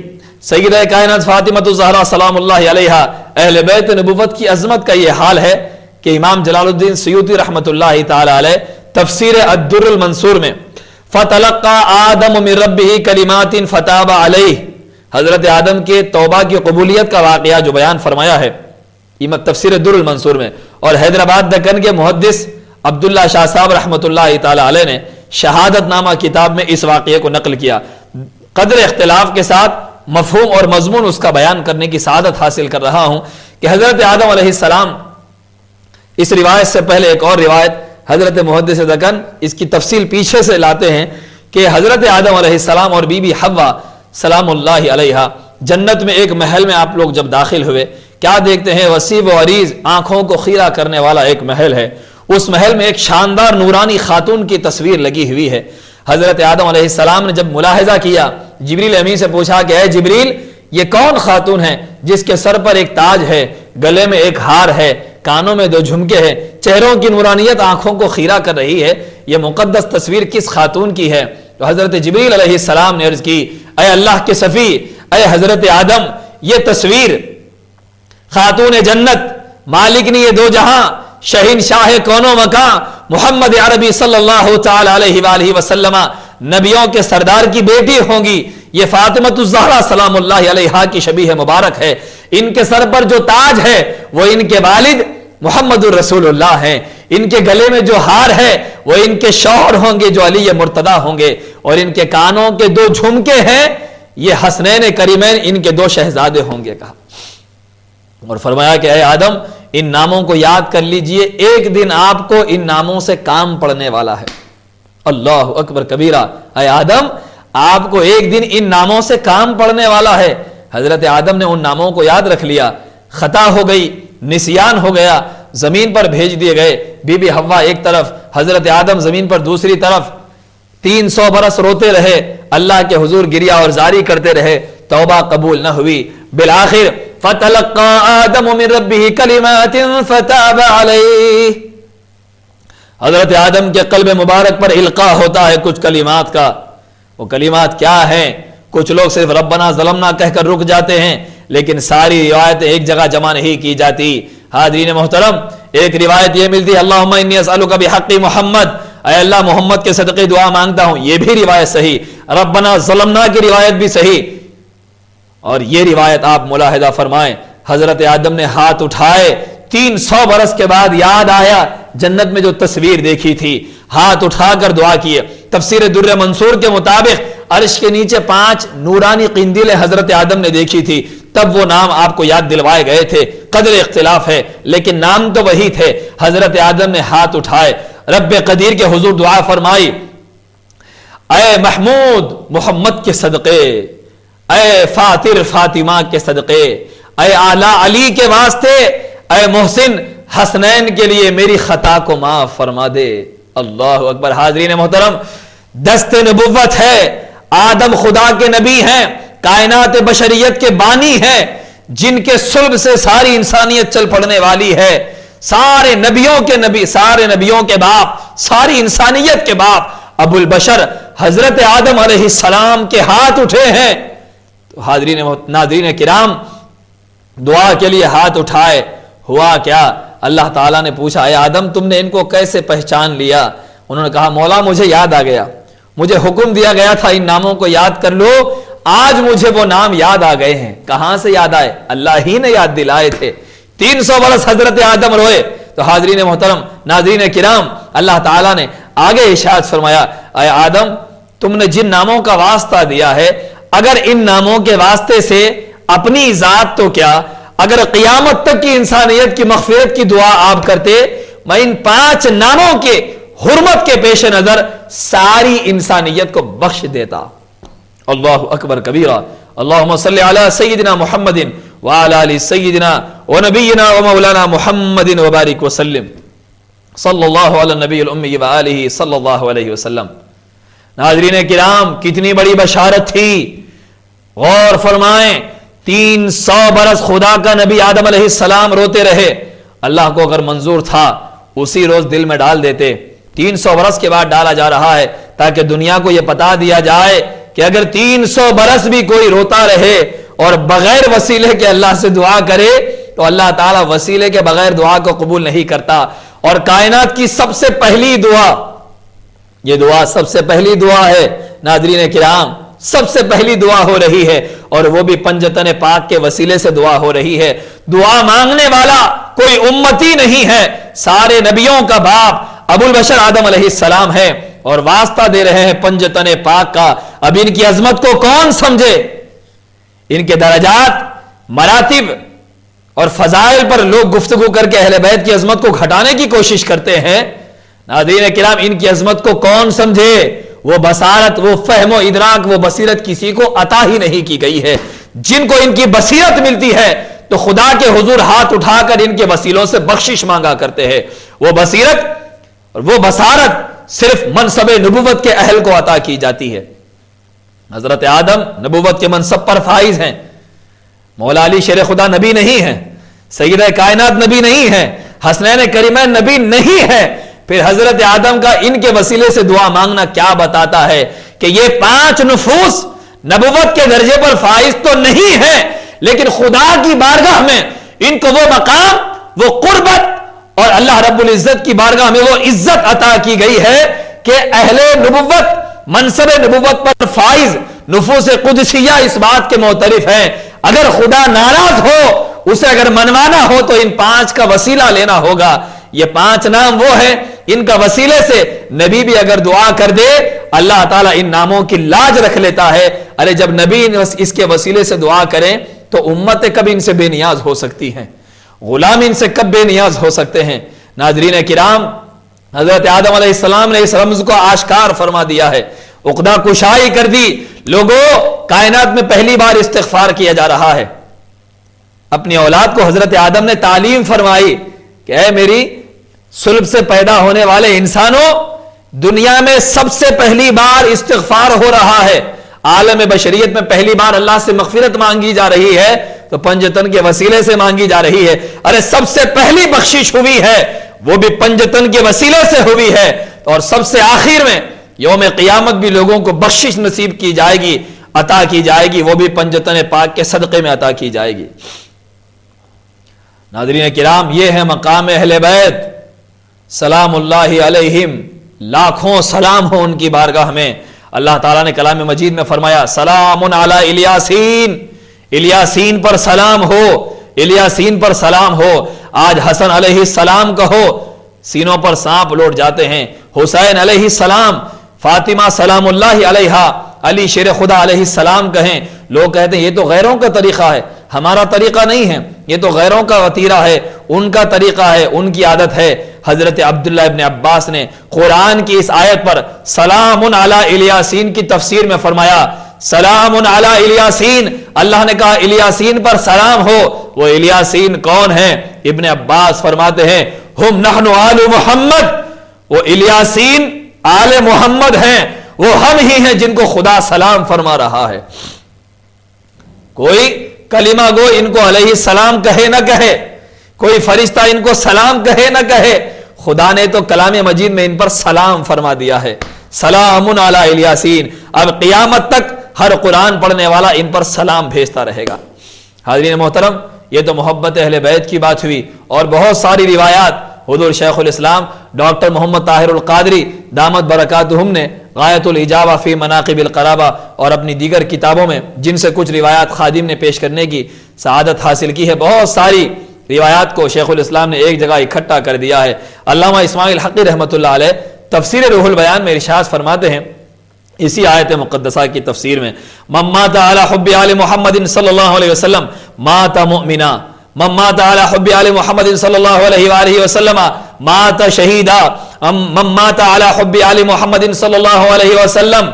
سیدہ کائنات فاطمہ الزہرا سلام اللہ علیہا اہل بیت نبوت کی عظمت کا یہ حال ہے کہ امام جلال الدین سیوطی رحمت اللہ تعالی علیہ تفسیر الدر المنصور میں فتلقى آدم من ربہ کلمات فتاب علیہ, حضرت آدم کے توبہ کی قبولیت کا واقعہ جو بیان فرمایا ہے تفسیر الدر المنصور میں, اور حیدرآباد دکن کے محدث عبداللہ شاہ صاحب رحمت اللہ تعالی علیہ نے شہادت نامہ کتاب میں اس واقعے کو نقل کیا. قدر اختلاف کے ساتھ مفہوم اور مضمون اس کا بیان کرنے کی سعادت حاصل کر رہا ہوں کہ حضرت آدم علیہ السلام, اس روایت سے پہلے ایک اور روایت حضرت محدث دکن اس کی تفصیل پیچھے سے لاتے ہیں کہ حضرت آدم علیہ السلام اور بی بی حوا سلام اللہ علیہا جنت میں ایک محل میں آپ لوگ جب داخل ہوئے, کیا دیکھتے ہیں؟ وسیع و عریض آنکھوں کو خیرہ کرنے والا ایک محل ہے. اس محل میں ایک شاندار نورانی خاتون کی تصویر لگی ہوئی ہے. حضرت آدم علیہ السلام نے جب ملاحظہ کیا, جبریل امین سے پوچھا کہ اے جبریل یہ کون خاتون ہے جس کے سر پر ایک تاج ہے, گلے میں ایک ہار ہے, کانوں میں 2 جھمکے ہیں, چہروں کی نورانیت آنکھوں کو خیرہ کر رہی ہے, یہ مقدس تصویر کس خاتون کی ہے؟ تو حضرت جبریل علیہ السلام نے عرض کی اے اللہ کے صفی, اے حضرت آدم, یہ تصویر خاتون جنت, مالکنی یہ 2 جہاں, شہنشاہ کون و مکان محمد عربی صلی اللہ تعالی علیہ وآلہ وسلم, نبیوں کے سردار کی بیٹی ہوں گی. یہ فاطمہ الزہرا سلام اللہ علیہا کی شبیہ مبارک ہے. ان کے سر پر جو تاج ہے وہ ان کے والد محمد الرسول اللہ ہیں. ان کے گلے میں جو ہار ہے وہ ان کے شوہر ہوں گے جو علی مرتضی ہوں گے, اور ان کے کانوں کے 2 جھمکے ہیں یہ حسنین کریمین ان کے 2 شہزادے ہوں گے. کہا اور فرمایا کہ اے آدم ان ناموں کو یاد کر لیجئے, ایک دن آپ کو ان ناموں سے کام پڑنے والا ہے. اللہ اکبر کبیرہ. اے آدم آپ کو ایک دن ان ناموں سے کام پڑنے والا ہے. حضرت آدم نے ان ناموں کو یاد رکھ لیا, خطا ہو گئی, نسیان ہو گیا, زمین پر بھیج دیے گئے. بی بی حوا ایک طرف, حضرت آدم زمین پر دوسری طرف. 300 برس روتے رہے, اللہ کے حضور گریہ اور زاری کرتے رہے, توبہ قبول نہ ہوئی. بالآخر فَتَلَقَّى آدَمُ مِن رَبِّهِ كَلِمَاتٍ فَتَابَ عَلَيْهِ. حضرت آدم کے قلب مبارک پر القاء ہوتا ہے کچھ کلمات کا. وہ کلمات کیا ہیں؟ کچھ لوگ صرف ربنا ظلمنا کہہ کر رک جاتے ہیں, لیکن ساری روایتیں ایک جگہ جمع نہیں کی جاتی. حاضرین محترم, ایک روایت یہ ملتی ہے اللہم انی اسألک بحق محمد, اے اللہ محمد کے صدقے دعا مانگتا ہوں, یہ بھی روایت صحیح. ربنا ظلمنا کی روایت بھی صحیح. اور یہ روایت آپ ملاحظہ فرمائیں, حضرت آدم نے ہاتھ اٹھائے, 300 برس کے بعد یاد آیا جنت میں جو تصویر دیکھی تھی, ہاتھ اٹھا کر دعا کیے. تفسیر در منصور کے مطابق عرش کے نیچے 5 نورانی قندیلیں حضرت آدم نے دیکھی تھی, تب وہ نام آپ کو یاد دلوائے گئے تھے. قدر اختلاف ہے لیکن نام تو وہی تھے. حضرت آدم نے ہاتھ اٹھائے, رب قدیر کے حضور دعا فرمائی, اے محمود محمد کے صدقے, اے فاطر فاطمہ کے صدقے, اے اعلی علی کے واسطے, اے محسن حسنین کے لیے میری خطا کو معاف فرما دے. اللہ اکبر. حاضرین محترم, دست نبوت ہے, آدم خدا کے نبی ہیں, کائنات بشریت کے بانی ہیں, جن کے صلب سے ساری انسانیت چل پڑنے والی ہے. سارے نبیوں کے نبی, سارے نبیوں کے باپ, ساری انسانیت کے باپ ابو البشر حضرت آدم علیہ السلام کے ہاتھ اٹھے ہیں. تو حاضرین ناظرین کرام, دعا کے لیے ہاتھ اٹھائے. ہوا کیا؟ اللہ تعالیٰ نے پوچھا اے آدم تم نے ان کو کیسے پہچان لیا؟ انہوں نے کہا مولا مجھے یاد آ گیا, مجھے حکم دیا گیا تھا ان ناموں کو یاد کر لو, آج مجھے وہ نام یاد آ گئے ہیں. کہاں سے یاد آئے؟ اللہ ہی نے یاد دلائے تھے. 300 برس حضرت آدم روئے. تو حاضرین محترم ناظرین کرام, اللہ تعالیٰ نے آگے ارشاد فرمایا اے آدم تم نے جن ناموں کا واسطہ دیا ہے, اگر ان ناموں کے واسطے سے اپنی ذات تو کیا, اگر قیامت تک کی انسانیت کی مغفرت کی دعا آپ کرتے, میں ان 5 ناموں کے حرمت کے پیش نظر ساری انسانیت کو بخش دیتا. اللہ اکبر کبیرہ. اللہم صلی علی سیدنا محمد وعلی آل سیدنا ونبینا ومولانا محمد وبارک وسلم. صلی اللہ علی النبی الامی وآلہ صلی اللہ علیہ وسلم. ناظرین کرام, کتنی بڑی بشارت تھی. غور فرمائیں, 300 برس خدا کا نبی آدم علیہ السلام روتے رہے. اللہ کو اگر منظور تھا اسی روز دل میں ڈال دیتے. 300 برس کے بعد ڈالا جا رہا ہے تاکہ دنیا کو یہ بتا دیا جائے کہ اگر 300 برس بھی کوئی روتا رہے اور بغیر وسیلے کے اللہ سے دعا کرے تو اللہ تعالیٰ وسیلے کے بغیر دعا کو قبول نہیں کرتا. اور کائنات کی سب سے پہلی دعا, یہ دعا سب سے پہلی دعا ہے ناظرین کرام, سب سے پہلی دعا ہو رہی ہے, اور وہ بھی پنجتن پاک کے وسیلے سے دعا ہو رہی ہے. دعا مانگنے والا کوئی امتی نہیں ہے, سارے نبیوں کا باپ ابو البشر آدم علیہ السلام ہے, اور واسطہ دے رہے ہیں پنجتن پاک کا. اب ان کی عظمت کو کون سمجھے؟ ان کے درجات, مراتب اور فضائل پر لوگ گفتگو کر کے اہل بیت کی عظمت کو گھٹانے کی کوشش کرتے ہیں. ناظرین کرام, ان کی عظمت کو کون سمجھے؟ وہ بصارت, وہ فہم و ادراک, وہ بصیرت کسی کو عطا ہی نہیں کی گئی ہے. جن کو ان کی بصیرت ملتی ہے تو خدا کے حضور ہاتھ اٹھا کر ان کے وسیلوں سے بخشش مانگا کرتے ہیں. وہ بصیرت اور وہ بصارت صرف منصب نبوت کے اہل کو عطا کی جاتی ہے. حضرت آدم نبوت کے منصب پر فائز ہیں. مولا علی شیر خدا نبی نہیں ہے, سیدہ کائنات نبی نہیں ہے, حسنین کریمین نبی نہیں ہے. پھر حضرت آدم کا ان کے وسیلے سے دعا مانگنا کیا بتاتا ہے کہ یہ 5 نفوس نبوت کے درجے پر فائز تو نہیں ہے, لیکن خدا کی بارگاہ میں ان کو وہ مقام, وہ قربت اور اللہ رب العزت کی بارگاہ میں وہ عزت عطا کی گئی ہے کہ اہل نبوت, منصب نبوت پر فائز نفوس قدسیہ اس بات کے معترف ہیں, اگر خدا ناراض ہو اسے اگر منوانا ہو تو ان 5 کا وسیلہ لینا ہوگا. یہ 5 نام وہ ہیں ان کا وسیلے سے نبی بھی اگر دعا کر دے اللہ تعالیٰ ان ناموں کی لاج رکھ لیتا ہے. ارے جب نبی اس کے وسیلے سے دعا کریں تو امتیں کب ان سے بے نیاز ہو سکتی ہیں, غلام ان سے کب بے نیاز ہو سکتے ہیں. ناظرین کرام, حضرت آدم علیہ السلام نے اس رمز کو آشکار فرما دیا ہے, عقدہ کشائی کر دی. لوگوں, کائنات میں پہلی بار استغفار کیا جا رہا ہے. اپنی اولاد کو حضرت آدم نے تعلیم فرمائی کہ اے میری صلب سے پیدا ہونے والے انسانوں, دنیا میں سب سے پہلی بار استغفار ہو رہا ہے. عالم بشریت میں پہلی بار اللہ سے مغفرت مانگی جا رہی ہے تو پنجتن کے وسیلے سے مانگی جا رہی ہے. ارے سب سے پہلی بخشش ہوئی ہے وہ بھی پنجتن کے وسیلے سے ہوئی ہے, اور سب سے آخر میں یوم قیامت بھی لوگوں کو بخشش نصیب کی جائے گی, عطا کی جائے گی, وہ بھی پنجتن پاک کے صدقے میں عطا کی جائے گی. ناظرین کرام, یہ ہے مقام اہل بیت سلام اللہ علیہم, لاکھوں سلام ہو ان کی بارگاہ میں. اللہ تعالیٰ نے کلام مجید میں فرمایا سلام علی الیاسین, الیاسین پر سلام ہو, الیاسین پر سلام ہو. آج حسن علیہ السلام کہو سینوں پر سانپ لوٹ جاتے ہیں, حسین علیہ السلام, فاطمہ سلام اللہ علیہا, علی شیر خدا علیہ السلام کہیں. لوگ کہتے ہیں یہ تو غیروں کا طریقہ ہے, ہمارا طریقہ نہیں ہے, یہ تو غیروں کا وتیرہ ہے, ان کا طریقہ ہے, ان کی عادت ہے. حضرت عبداللہ ابن عباس نے قرآن کی اس آیت پر سلام علی الیاسین کی تفسیر میں فرمایا سلام علی الیاسین, اللہ نے کہا الیاسین پر سلام ہو. وہ الیاسین کون ہیں؟ ابن عباس فرماتے ہیں ہم نحن آل محمد, وہ الیاسین آل محمد ہیں, وہ ہم ہی ہیں جن کو خدا سلام فرما رہا ہے. کوئی کلمہ گو ان کو علیہ السلام کہے نہ کہے, کوئی فرشتہ ان کو سلام کہے نہ کہے, خدا نے تو کلام مجید میں ان پر سلام فرما دیا ہے سلام علی الیاسین. اب قیامت تک ہر قرآن پڑھنے والا ان پر سلام بھیجتا رہے گا. حاضرین محترم, یہ تو محبت اہل بیت کی بات ہوئی, اور بہت ساری روایات حضور شیخ الاسلام ڈاکٹر محمد طاہر القادری دامت برکاتہم نے غایت الاجابہ فی مناقب القرابہ اور اپنی دیگر کتابوں میں جن سے کچھ روایات خادم نے پیش کرنے کی سعادت حاصل کی ہے, بہت ساری روایات کو شیخ الاسلام نے ایک جگہ اکٹھا کر دیا ہے. علامہ اسماعیل حقی رحمۃ اللہ علیہ تفسیر روح البیان میں ارشاد فرماتے ہیں اسی آیت مقدسہ کی تفسیر میں من مات علی حب آل محمد صلی اللہ علیہ وسلم مات مؤمنا, من مات علی حب آل محمد صلی اللہ علیہ وآلہ وسلم مات شہیدا, من مات علی حب آل محمد صلی اللہ علیہ وسلم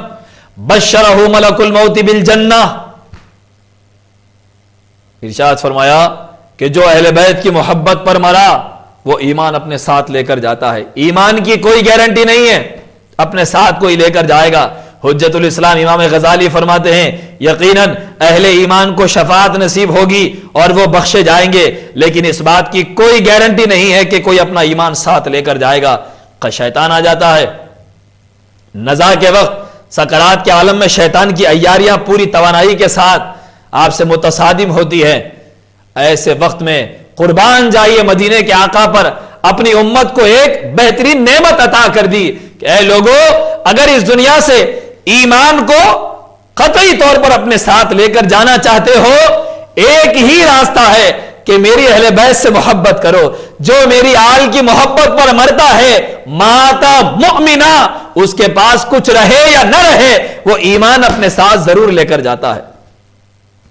بشرہ ملک الموت بالجنہ. ارشاد فرمایا کہ جو اہل بیت کی محبت پر مرا وہ ایمان اپنے ساتھ لے کر جاتا ہے. ایمان کی کوئی گارنٹی نہیں ہے, اپنے ساتھ کوئی لے کر جائے گا. حجت الاسلام امام غزالی فرماتے ہیں یقیناً اہل ایمان کو شفاعت نصیب ہوگی اور وہ بخشے جائیں گے, لیکن اس بات کی کوئی گارنٹی نہیں ہے کہ کوئی اپنا ایمان ساتھ لے کر جائے گا. شیطان آ جاتا ہے نزا کے وقت, سکرات کے عالم میں شیطان کی عیاریاں پوری توانائی کے ساتھ آپ سے متصادم ہوتی ہے. ایسے وقت میں قربان جائیے مدینے کے آقا پر, اپنی امت کو ایک بہترین نعمت عطا کر دی کہ اے لوگوں, اگر اس دنیا سے ایمان کو قطعی طور پر اپنے ساتھ لے کر جانا چاہتے ہو, ایک ہی راستہ ہے کہ میری اہل بیت سے محبت کرو. جو میری آل کی محبت پر مرتا ہے ماتا مؤمنا, اس کے پاس کچھ رہے یا نہ رہے وہ ایمان اپنے ساتھ ضرور لے کر جاتا ہے,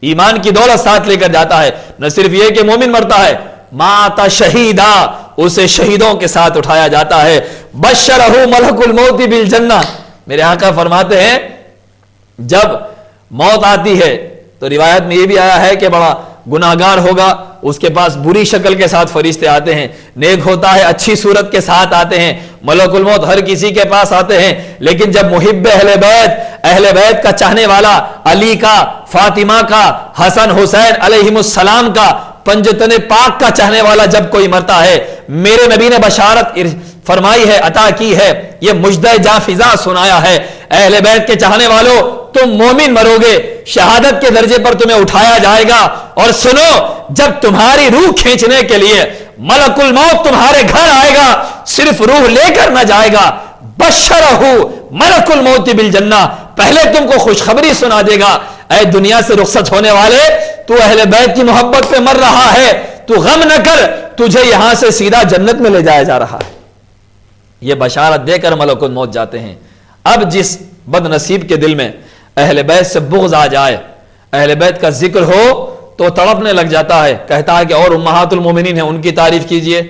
ایمان کی دولت ساتھ لے کر جاتا ہے. نہ صرف یہ کہ مومن مرتا ہے, ماتا شہیدا, اسے شہیدوں کے ساتھ اٹھایا جاتا ہے. بشرہ ملک الموت بالجنہ. میرے آقا فرماتے ہیں جب موت آتی ہے تو روایت میں یہ بھی آیا ہے کہ بڑا گناہگار ہوگا, اس کے پاس بری شکل کے ساتھ فرشتے آتے ہیں, نیک ہوتا ہے اچھی صورت کے ساتھ آتے ہیں. ملک الموت ہر کسی کے پاس آتے ہیں, لیکن جب محب اہل بیت کا چاہنے والا, علی کا, فاطمہ کا, حسن حسین علیہم السلام کا, پنجتن پاک کا چاہنے والا جب کوئی مرتا ہے, میرے نبی نے بشارت فرمائی ہے, عطا کی ہے, یہ مجدہ جاں فضا سنایا ہے, اہل بیت کے چاہنے والوں تم مومن مرو گے, شہادت کے درجے پر تمہیں اٹھایا جائے گا. اور سنو, جب تمہاری روح کھینچنے کے لیے ملک الموت تمہارے گھر آئے گا, صرف روح لے کر نہ جائے گا, بشرہ ملک الموت بالجنہ, پہلے تم کو خوشخبری سنا دے گا, اے دنیا سے رخصت ہونے والے تو اہل بیت کی محبت پہ مر رہا ہے، تو غم نہ کر، تجھے یہاں سے سیدھا جنت میں لے جایا جا رہا ہے۔ یہ بشارت دے کر ملک الموت جاتے ہیں۔ اب جس بد نصیب کے دل میں اہل بیت سے بغض آ جائے، اہل بیت کا ذکر ہو تو تڑپنے لگ جاتا ہے، کہتا ہے کہ اور امہات المومنین ہیں ان کی تعریف کیجئے۔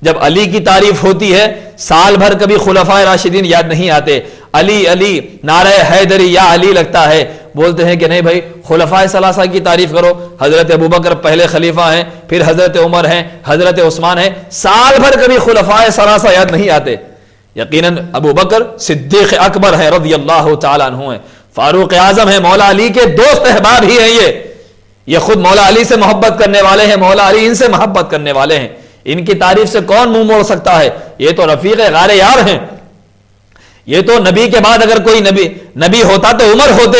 جب علی کی تعریف ہوتی ہے سال بھر کبھی خلفائے راشدین یاد نہیں آتے، علی علی نعرہ حیدری یا علی لگتا ہے، بولتے ہیں کہ نہیں بھائی خلفائے ثلاثہ کی تعریف کرو، حضرت ابوبکر پہلے خلیفہ ہیں، پھر حضرت عمر ہیں، حضرت عثمان ہیں، سال بھر کبھی خلفائے ثلاثہ یاد نہیں آتے۔ یقیناً ابو بکر صدیق اکبر ہے رضی اللہ تعالیٰ عنہ ہیں، فاروق اعظم ہیں، مولا علی کے دوست احباب ہی ہیں، یہ خود مولا علی سے محبت کرنے والے ہیں، مولا علی ان سے محبت کرنے والے ہیں، ان کی تعریف سے کون منہ موڑ سکتا ہے؟ یہ تو رفیق غار یار ہیں، یہ تو نبی کے بعد اگر کوئی نبی ہوتا تو عمر ہوتے،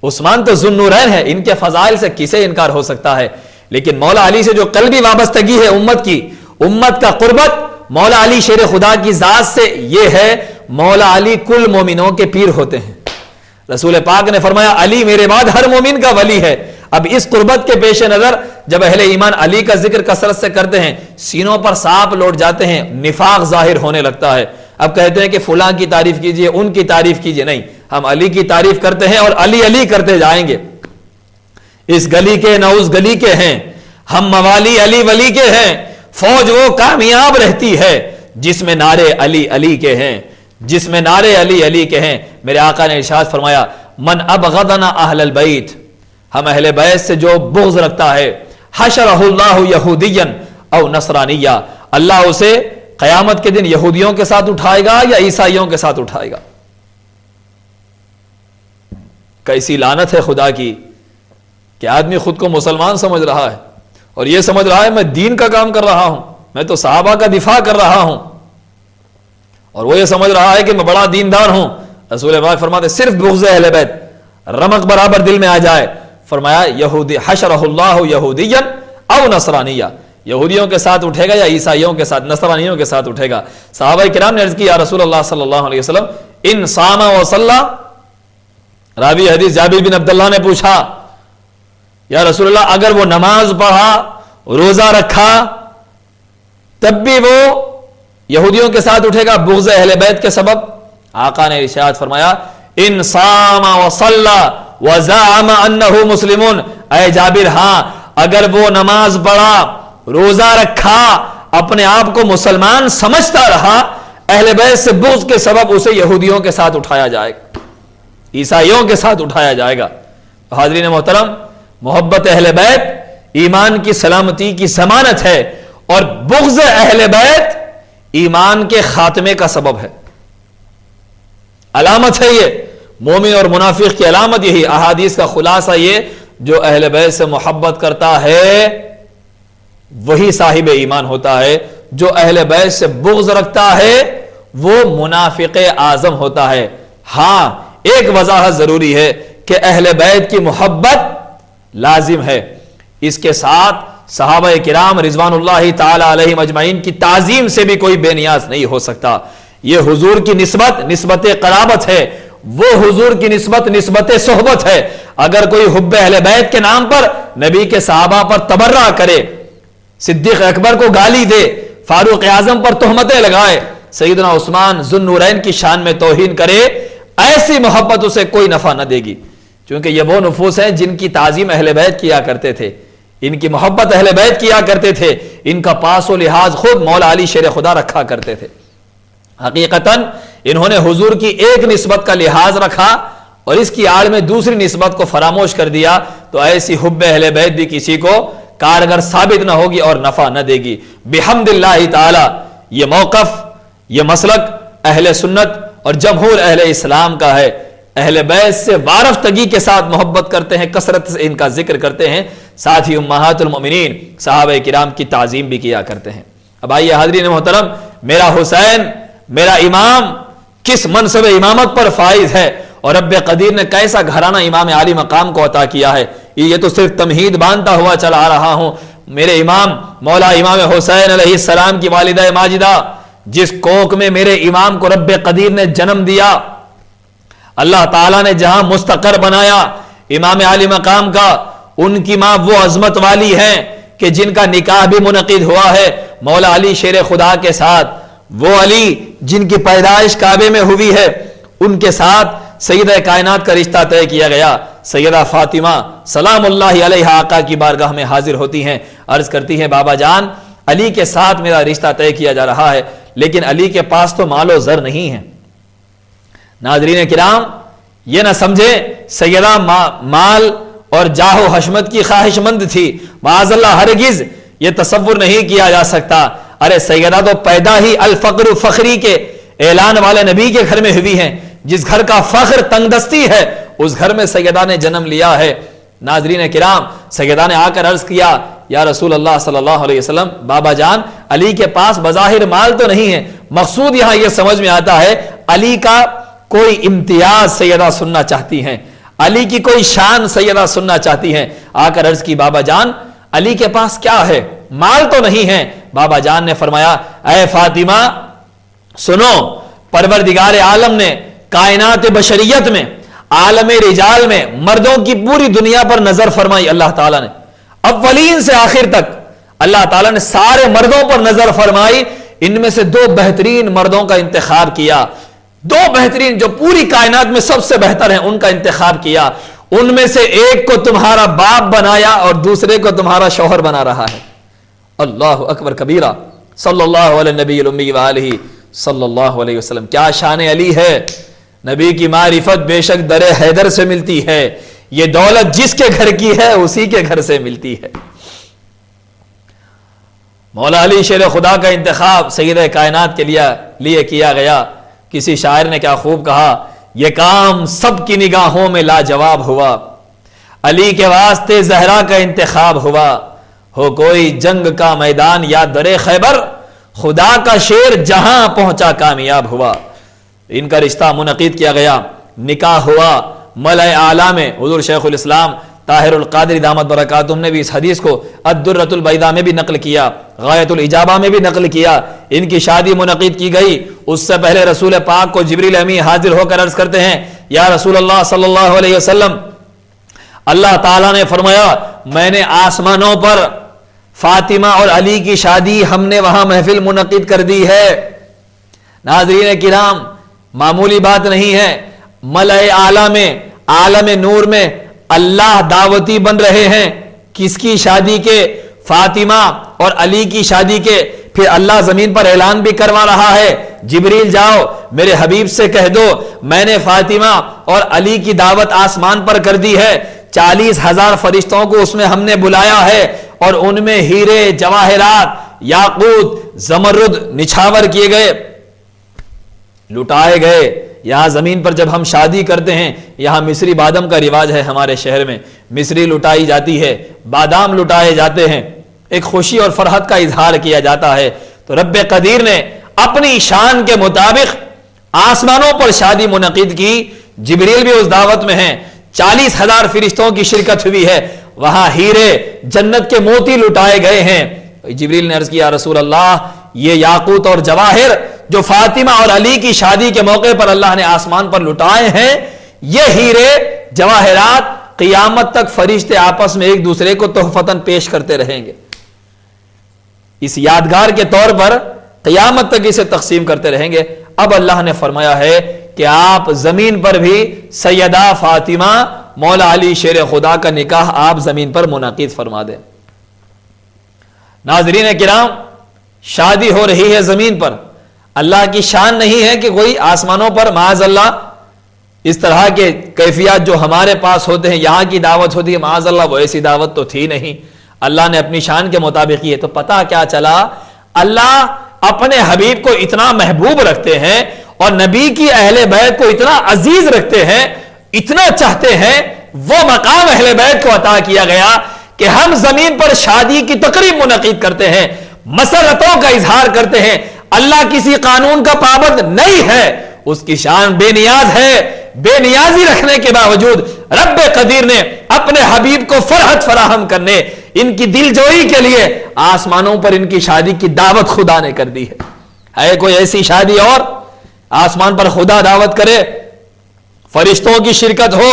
عثمان تو ذوالنورین ہے، ان کے فضائل سے کسے انکار ہو سکتا ہے؟ لیکن مولا علی سے جو قلبی وابستگی ہے امت کی، امت کا قربت مولا علی شیر خدا کی ذات سے یہ ہے، مولا علی کل مومنوں کے پیر ہوتے ہیں۔ رسول پاک نے فرمایا علی میرے بعد ہر مومن کا ولی ہے۔ اب اس قربت کے پیش نظر جب اہل ایمان علی کا ذکر کثرت سے کرتے ہیں، سینوں پر سانپ لوٹ جاتے ہیں، نفاق ظاہر ہونے لگتا ہے۔ اب کہتے ہیں کہ فلاں کی تعریف کیجئے، ان کی تعریف کیجئے، نہیں، ہم علی کی تعریف کرتے ہیں اور علی علی کرتے جائیں گے۔ اس گلی کے نہ اس گلی کے ہیں، ہم موالی علی ولی کے ہیں، فوج وہ کامیاب رہتی ہے جس میں نعرے علی علی کے ہیں، جس میں نعرے علی علی کے ہیں۔ میرے آقا نے ارشاد فرمایا من ابغضنا اہل البیت، ہم اہل بیت سے جو بغض رکھتا ہے، حشرہ اللہ یہودیا او نصرانیہ، اللہ اسے قیامت کے دن یہودیوں کے ساتھ اٹھائے گا یا عیسائیوں کے ساتھ اٹھائے گا۔ کیسی لعنت ہے خدا کی کہ آدمی خود کو مسلمان سمجھ رہا ہے اور یہ سمجھ رہا ہے میں دین کا کام کر رہا ہوں، میں تو صحابہ کا دفاع کر رہا ہوں، اور وہ یہ سمجھ رہا ہے کہ میں بڑا دیندار ہوں۔ رسول پاک فرماتے صرف بغض اہل بیت رمق برابر دل میں آ جائے، فرمایا یہودی حشرہ اللہ یہودیا او نصرانیہ، یہودیوں کے ساتھ اٹھے گا یا عیسائیوں کے ساتھ، نصرانیوں کے ساتھ اٹھے گا۔ صحابہ کرام نے عرض کی یا رسول اللہ صلی اللہ علیہ وسلم ان صام و صلی، راوی حدیث جابر بن عبداللہ نے پوچھا یا رسول اللہ اگر وہ نماز پڑھا، روزہ رکھا، تب بھی وہ یہودیوں کے ساتھ اٹھے گا بغض اہل بیت کے سبب؟ آقا نے ارشاد فرمایا ان صام و صلی وزعم انہ مسلمون، اے جابر ہاں اگر وہ نماز پڑھا، روزہ رکھا، اپنے آپ کو مسلمان سمجھتا رہا، اہل بیت سے بغض کے سبب اسے یہودیوں کے ساتھ اٹھایا جائے گا، عیسائیوں کے ساتھ اٹھایا جائے گا۔ حاضرین محترم، محبت اہل بیت ایمان کی سلامتی کی ضمانت ہے، اور بغض اہل بیت ایمان کے خاتمے کا سبب ہے، علامت ہے۔ یہ مومن اور منافق کی علامت یہی، احادیث کا خلاصہ یہ جو اہل بیت سے محبت کرتا ہے وہی صاحب ایمان ہوتا ہے، جو اہل بیت سے بغض رکھتا ہے وہ منافق اعظم ہوتا ہے۔ ہاں ایک وضاحت ضروری ہے کہ اہل بیت کی محبت لازم ہے، اس کے ساتھ صحابہ کرام رضوان اللہ تعالی علیہم اجمعین کی تعظیم سے بھی کوئی بے نیاز نہیں ہو سکتا۔ یہ حضور کی نسبت قرابت ہے، وہ حضور کی نسبت صحبت ہے۔ اگر کوئی حب اہل بیت کے نام پر نبی کے صحابہ پر تبرہ کرے، صدیق اکبر کو گالی دے، فاروق اعظم پر تہمتیں لگائے، سیدنا عثمان ذوالنورین کی شان میں توہین کرے، ایسی محبت اسے کوئی نفع نہ دے گی، کیونکہ یہ وہ نفوس ہیں جن کی تعظیم اہل بیت کیا کرتے تھے، ان کی محبت اہل بیت کیا کرتے تھے، ان کا پاس و لحاظ خود مولا علی شیر خدا رکھا کرتے تھے۔ حقیقتاً انہوں نے حضور کی ایک نسبت کا لحاظ رکھا اور اس کی آڑ میں دوسری نسبت کو فراموش کر دیا، تو ایسی حب اہل بیت بھی کسی کو کارگر ثابت نہ ہوگی اور نفع نہ دے گی۔ بحمد اللہ تعالی یہ موقف، یہ مسلک اہل سنت اور جمہور اہل اسلام کا ہے۔ اہل بیت سے وارفتگی کے ساتھ محبت کرتے ہیں، کثرت سے ان کا ذکر کرتے ہیں، ساتھ ہی امہات المؤمنین صحابہ کرام کی تعظیم بھی کیا کرتے ہیں۔ اب آئیے حاضرین محترم، میرا حسین، میرا امام کس منصب امامت پر فائز ہے اور رب قدیر نے کیسا گھرانہ امام عالی مقام کو عطا کیا ہے، یہ تو صرف تمہید باندھتا ہوا چلا آ رہا ہوں۔ میرے امام مولا امام حسین علیہ السلام کی والدہ ماجدہ، جس کوک میں میرے امام کو رب قدیر نے جنم دیا، اللہ تعالیٰ نے جہاں مستقر بنایا امام عالی مقام کا، ان کی ماں وہ عظمت والی ہیں کہ جن کا نکاح بھی منعقد ہوا ہے مولا علی شیر خدا کے ساتھ، وہ علی جن کی پیدائش کعبے میں ہوئی ہے ان کے ساتھ سیدہ کائنات کا رشتہ طے کیا گیا۔ سیدہ فاطمہ سلام اللہ علیہا آقا کی بارگاہ میں حاضر ہوتی ہیں، عرض کرتی ہیں بابا جان علی کے ساتھ میرا رشتہ طے کیا جا رہا ہے، لیکن علی کے پاس تو مال و زر نہیں ہے۔ ناظرین کرام یہ نہ سمجھے سیدہ مال اور جاہ و حشمت کی خواہش مند تھی، معاذ اللہ ہرگز یہ تصور نہیں کیا جا سکتا۔ ارے سیدہ تو پیدا ہی الفقر فخری کے اعلان والے نبی کے گھر میں ہوئی ہیں، جس گھر کا فخر تنگ دستی ہے اس گھر میں سیدہ نے جنم لیا ہے۔ ناظرین کرام سیدہ نے آ کر عرض کیا یا رسول اللہ صلی اللہ علیہ وسلم بابا جان علی کے پاس بظاہر مال تو نہیں ہے، مقصود یہاں یہ سمجھ میں آتا ہے علی کا کوئی امتیاز سیدہ سننا چاہتی ہیں، علی کی کوئی شان سیدہ سننا چاہتی ہیں۔ آ کر عرض کی بابا جان علی کے پاس کیا ہے، مال تو نہیں ہے۔ بابا جان نے فرمایا اے فاطمہ سنو، پروردگار عالم نے کائنات بشریت میں عالم رجال میں مردوں کی پوری دنیا پر نظر فرمائی اللہ تعالیٰ نے، اولین سے آخر تک اللہ تعالیٰ نے سارے مردوں پر نظر فرمائی، ان میں سے دو بہترین مردوں کا انتخاب کیا، دو بہترین جو پوری کائنات میں سب سے بہتر ہیں ان کا انتخاب کیا، ان میں سے ایک کو تمہارا باپ بنایا اور دوسرے کو تمہارا شوہر بنا رہا ہے۔ اللہ اکبر کبیرہ، صلی اللہ علیہ نبی الامی وآلہ صلی اللہ علیہ وسلم۔ کیا شان علی ہے، نبی کی معرفت بے شک در حیدر سے ملتی ہے، یہ دولت جس کے گھر کی ہے اسی کے گھر سے ملتی ہے۔ مولا علی شیر خدا کا انتخاب سید کائنات کے لیے کیا گیا۔ کسی شاعر نے کیا خوب کہا، یہ کام سب کی نگاہوں میں لاجواب ہوا، علی کے واسطے زہرا کا انتخاب ہوا، ہو کوئی جنگ کا میدان یا در خیبر، خدا کا شیر جہاں پہنچا کامیاب ہوا۔ ان کا رشتہ منعقد کیا گیا، نکاح ہوا ملأ اعلیٰ میں۔ حضور شیخ الاسلام طاہر القادری دامت برکاتہم نے بھی اس حدیث کو الدرۃ البیضاء میں بھی نقل کیا، غایۃ الاجابہ میں بھی نقل کیا۔ ان کی شادی منعقد کی گئی، اس سے پہلے رسول پاک کو جبریل امی حاضر ہو کر عرض کرتے ہیں یا رسول اللہ صلی اللہ علیہ وسلم اللہ تعالیٰ نے فرمایا میں نے آسمانوں پر فاطمہ اور علی کی شادی ہم نے وہاں محفل منعقد کر دی ہے۔ ناظرین کرام معمولی بات نہیں ہے، ملأ اعلیٰ میں عالم نور میں اللہ دعوتی بن رہے ہیں، کس کی شادی کے؟ فاطمہ اور علی کی شادی کے۔ پھر اللہ زمین پر اعلان بھی کروا رہا ہے جبریل جاؤ میرے حبیب سے کہہ دو میں نے فاطمہ اور علی کی دعوت آسمان پر کر دی ہے، 40,000 فرشتوں کو اس میں ہم نے بلایا ہے، اور ان میں ہیرے جواہرات یاقوت زمرد نچھاور کیے گئے، لٹائے گئے۔ یہاں زمین پر جب ہم شادی کرتے ہیں، یہاں مصری بادام کا رواج ہے، ہمارے شہر میں مصری لٹائی جاتی ہے، بادام لٹائے جاتے ہیں، ایک خوشی اور فرحت کا اظہار کیا جاتا ہے۔ تو رب قدیر نے اپنی شان کے مطابق آسمانوں پر شادی منعقد کی، جبریل بھی اس دعوت میں ہیں، 40,000 فرشتوں کی شرکت ہوئی ہے، وہاں ہیرے جنت کے موتی لٹائے گئے ہیں۔ جبریل نے عرض کیا رسول اللہ یہ یاقوت اور جواہر جو فاطمہ اور علی کی شادی کے موقع پر اللہ نے آسمان پر لٹائے ہیں، یہ ہیرے جواہرات قیامت تک فرشتے آپس میں ایک دوسرے کو تحفتاً پیش کرتے رہیں گے، اس یادگار کے طور پر قیامت تک اسے تقسیم کرتے رہیں گے۔ اب اللہ نے فرمایا ہے کہ آپ زمین پر بھی سیدہ فاطمہ مولا علی شیر خدا کا نکاح آپ زمین پر منعقد فرما دیں۔ ناظرین کرام شادی ہو رہی ہے زمین پر، اللہ کی شان نہیں ہے کہ کوئی آسمانوں پر معاذ اللہ اس طرح کے کیفیات جو ہمارے پاس ہوتے ہیں، یہاں کی دعوت ہوتی ہے، معاذ اللہ وہ ایسی دعوت تو تھی نہیں، اللہ نے اپنی شان کے مطابق یہ تو پتہ کیا چلا، اللہ اپنے حبیب کو اتنا محبوب رکھتے ہیں اور نبی کی اہل بیت کو اتنا عزیز رکھتے ہیں، اتنا چاہتے ہیں، وہ مقام اہل بیت کو عطا کیا گیا کہ ہم زمین پر شادی کی تقریب منعقد کرتے ہیں، مسرتوں کا اظہار کرتے ہیں۔ اللہ کسی قانون کا پابند نہیں ہے، اس کی شان بے نیاز ہے، بے نیازی رکھنے کے باوجود رب قدیر نے اپنے حبیب کو فرحت فراہم کرنے، ان کی دل جوئی کے لیے آسمانوں پر ان کی شادی کی دعوت خدا نے کر دی ہے کوئی ایسی شادی اور آسمان پر خدا دعوت کرے، فرشتوں کی شرکت ہو،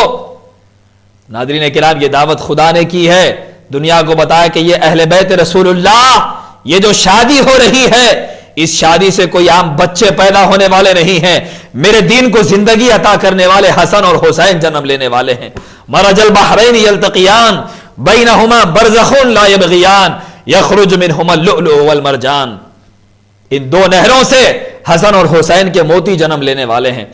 ناظرین کرام یہ دعوت خدا نے کی ہے، دنیا کو بتایا کہ یہ اہل بیت رسول اللہ، یہ جو شادی ہو رہی ہے اس شادی سے کوئی عام بچے پیدا ہونے والے نہیں ہیں، میرے دین کو زندگی عطا کرنے والے حسن اور حسین جنم لینے والے ہیں۔ مرج البحرین یلتقیان بینہما برزخ لا یبغیان یخرج منہما اللؤلؤ والمرجان، ان دو نہروں سے حسن اور حسین کے موتی جنم لینے والے ہیں۔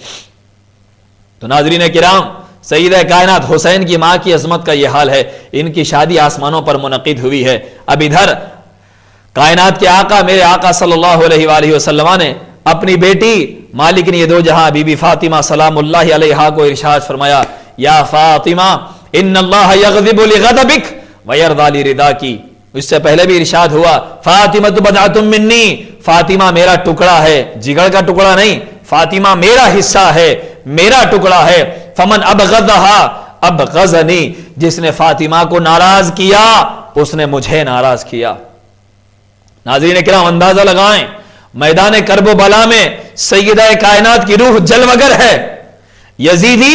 تو ناظرین کرام سیدہ کائنات حسین کی ماں کی عظمت کا یہ حال ہے، ان کی شادی آسمانوں پر منعقد ہوئی ہے۔ اب ادھر کائنات کے آقا میرے آقا صلی اللہ علیہ وآلہ وسلم نے اپنی بیٹی مالکن یہ دو جہاں بی بی فاطمہ سلام اللہ علیہا کو ارشاد فرمایا، یا فاطمہ ان اللہ یغضب لغضبک ویرضی لرضاک۔ اس سے پہلے بھی ارشاد ہوا فاطمہ بضعۃ منی، فاطمہ میرا ٹکڑا ہے، جگر کا ٹکڑا نہیں، فاطمہ میرا حصہ ہے، میرا ٹکڑا ہے۔ فمن ابغضھا ابغضنی، جس نے فاطمہ کو ناراض کیا اس نے مجھے ناراض کیا۔ ناظرین کرام اندازہ لگائیں، میدان کرب و بلا میں سیدہ کائنات کی روح جلوگر ہے، یزیدی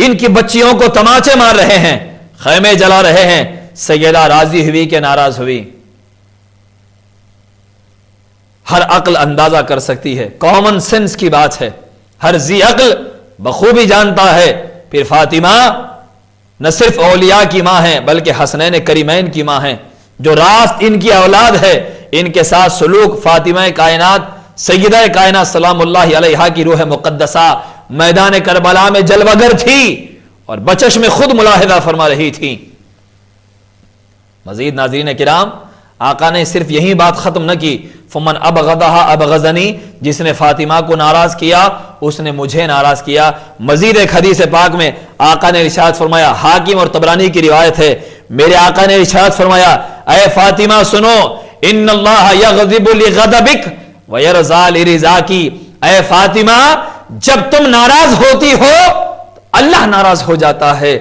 ان کی بچیوں کو تماچے مار رہے ہیں، خیمے جلا رہے ہیں، سیدہ راضی ہوئی کہ ناراض ہوئی؟ ہر عقل اندازہ کر سکتی ہے، کامن سینس کی بات ہے، ہر ذی عقل بخوبی جانتا ہے۔ پھر فاطمہ نہ صرف اولیاء کی ماں ہیں بلکہ حسنین کریمین کی ماں ہیں، جو راست ان کی اولاد ہے، ان کے ساتھ سلوک فاطمہ کائنات سیدہ کائنات سلام اللہ علیہا کی روح مقدسہ میدان کربلا میں جلوگر تھی اور بچش میں خود ملاحظہ فرما رہی تھی۔ مزید ناظرین کرام آقا نے صرف یہی بات ختم نہ کی، فمن ابغضھا ابغضنی، جس نے فاطمہ کو ناراض کیا اس نے مجھے ناراض کیا۔ مزید ایک حدیث پاک میں آقا نے ارشاد فرمایا، حاکم اور طبرانی کی روایت ہے، میرے آقا نے ارشاد فرمایا، اے فاطمہ سنو، ان اللہ یغضب لغضبک ویرضی لرضاک، اے فاطمہ جب تم ناراض ہوتی ہو اللہ ناراض ہو جاتا ہے،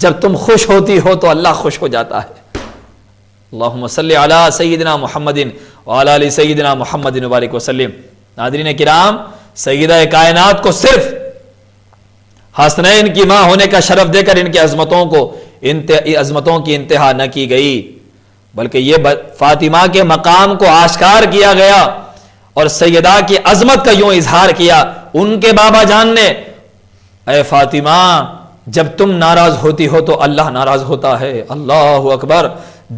جب تم خوش ہوتی ہو تو اللہ خوش ہو جاتا ہے۔ اللہم صلی علی سیدنا محمد وعلی آل سیدنا محمد وبارک وسلم۔ ناظرین کرام سیدہ کائنات کو صرف حسنین کی ماں ہونے کا شرف دے کر ان کی عظمتوں کی انتہا نہ کی گئی، بلکہ یہ فاطمہ کے مقام کو آشکار کیا گیا اور سیدہ کی عظمت کا یوں اظہار کیا ان کے بابا جان نے، اے فاطمہ جب تم ناراض ہوتی ہو تو اللہ ناراض ہوتا ہے، اللہ اکبر،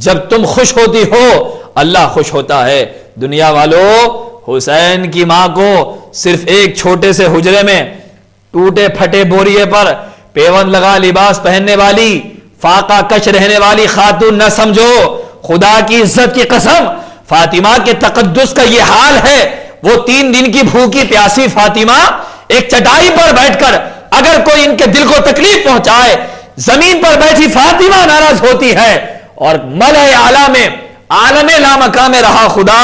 جب تم خوش ہوتی ہو اللہ خوش ہوتا ہے۔ دنیا والو حسین کی ماں کو صرف ایک چھوٹے سے حجرے میں ٹوٹے پھٹے بوریے پر پیون لگا لباس پہننے والی فاقہ کش رہنے والی خاتون نہ سمجھو، خدا کی عزت کی قسم فاطمہ کے تقدس کا یہ حال ہے۔ وہ 3 دن کی بھوکی پیاسی فاطمہ ایک چٹائی پر بیٹھ کر اگر کوئی ان کے دل کو تکلیف پہنچائے، زمین پر بیٹھی فاطمہ ناراض ہوتی ہے اور ملأ اعلیٰ میں عالم لامکاں میں رہا خدا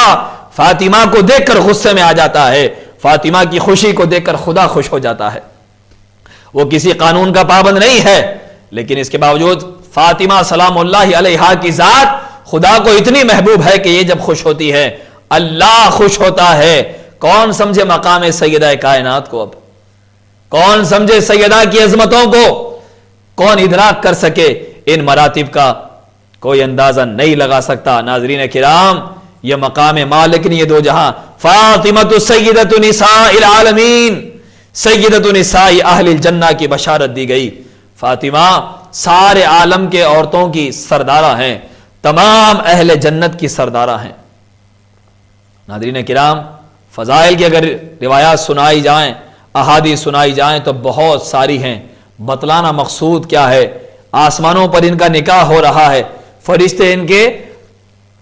فاطمہ کو دیکھ کر غصے میں آ جاتا ہے، فاطمہ کی خوشی کو دیکھ کر خدا خوش ہو جاتا ہے۔ وہ کسی قانون کا پابند نہیں ہے لیکن اس کے باوجود فاطمہ سلام اللہ علیہا کی ذات خدا کو اتنی محبوب ہے کہ یہ جب خوش ہوتی ہے اللہ خوش ہوتا ہے۔ کون سمجھے مقام سیدہ کائنات کو؟ اب کون سمجھے سیدہ کی عظمتوں کو؟ کون ادراک کر سکے ان مراتب کا؟ کوئی اندازہ نہیں لگا سکتا۔ ناظرین کرام یہ مقام مالک نے یہ دو جہاں فاطمہ سیدۃ نساء العالمین، سیدۃ نساء اہل الجنہ کی بشارت دی گئی۔ فاطمہ سارے عالم کے عورتوں کی سردارہ ہیں، تمام اہل جنت کی سردارہ ہیں۔ ناظرین کرام فضائل کی اگر روایات سنائی جائیں، احادیث سنائی جائیں تو بہت ساری ہیں۔ بتلانا مقصود کیا ہے؟ آسمانوں پر ان کا نکاح ہو رہا ہے، فرشتے ان کے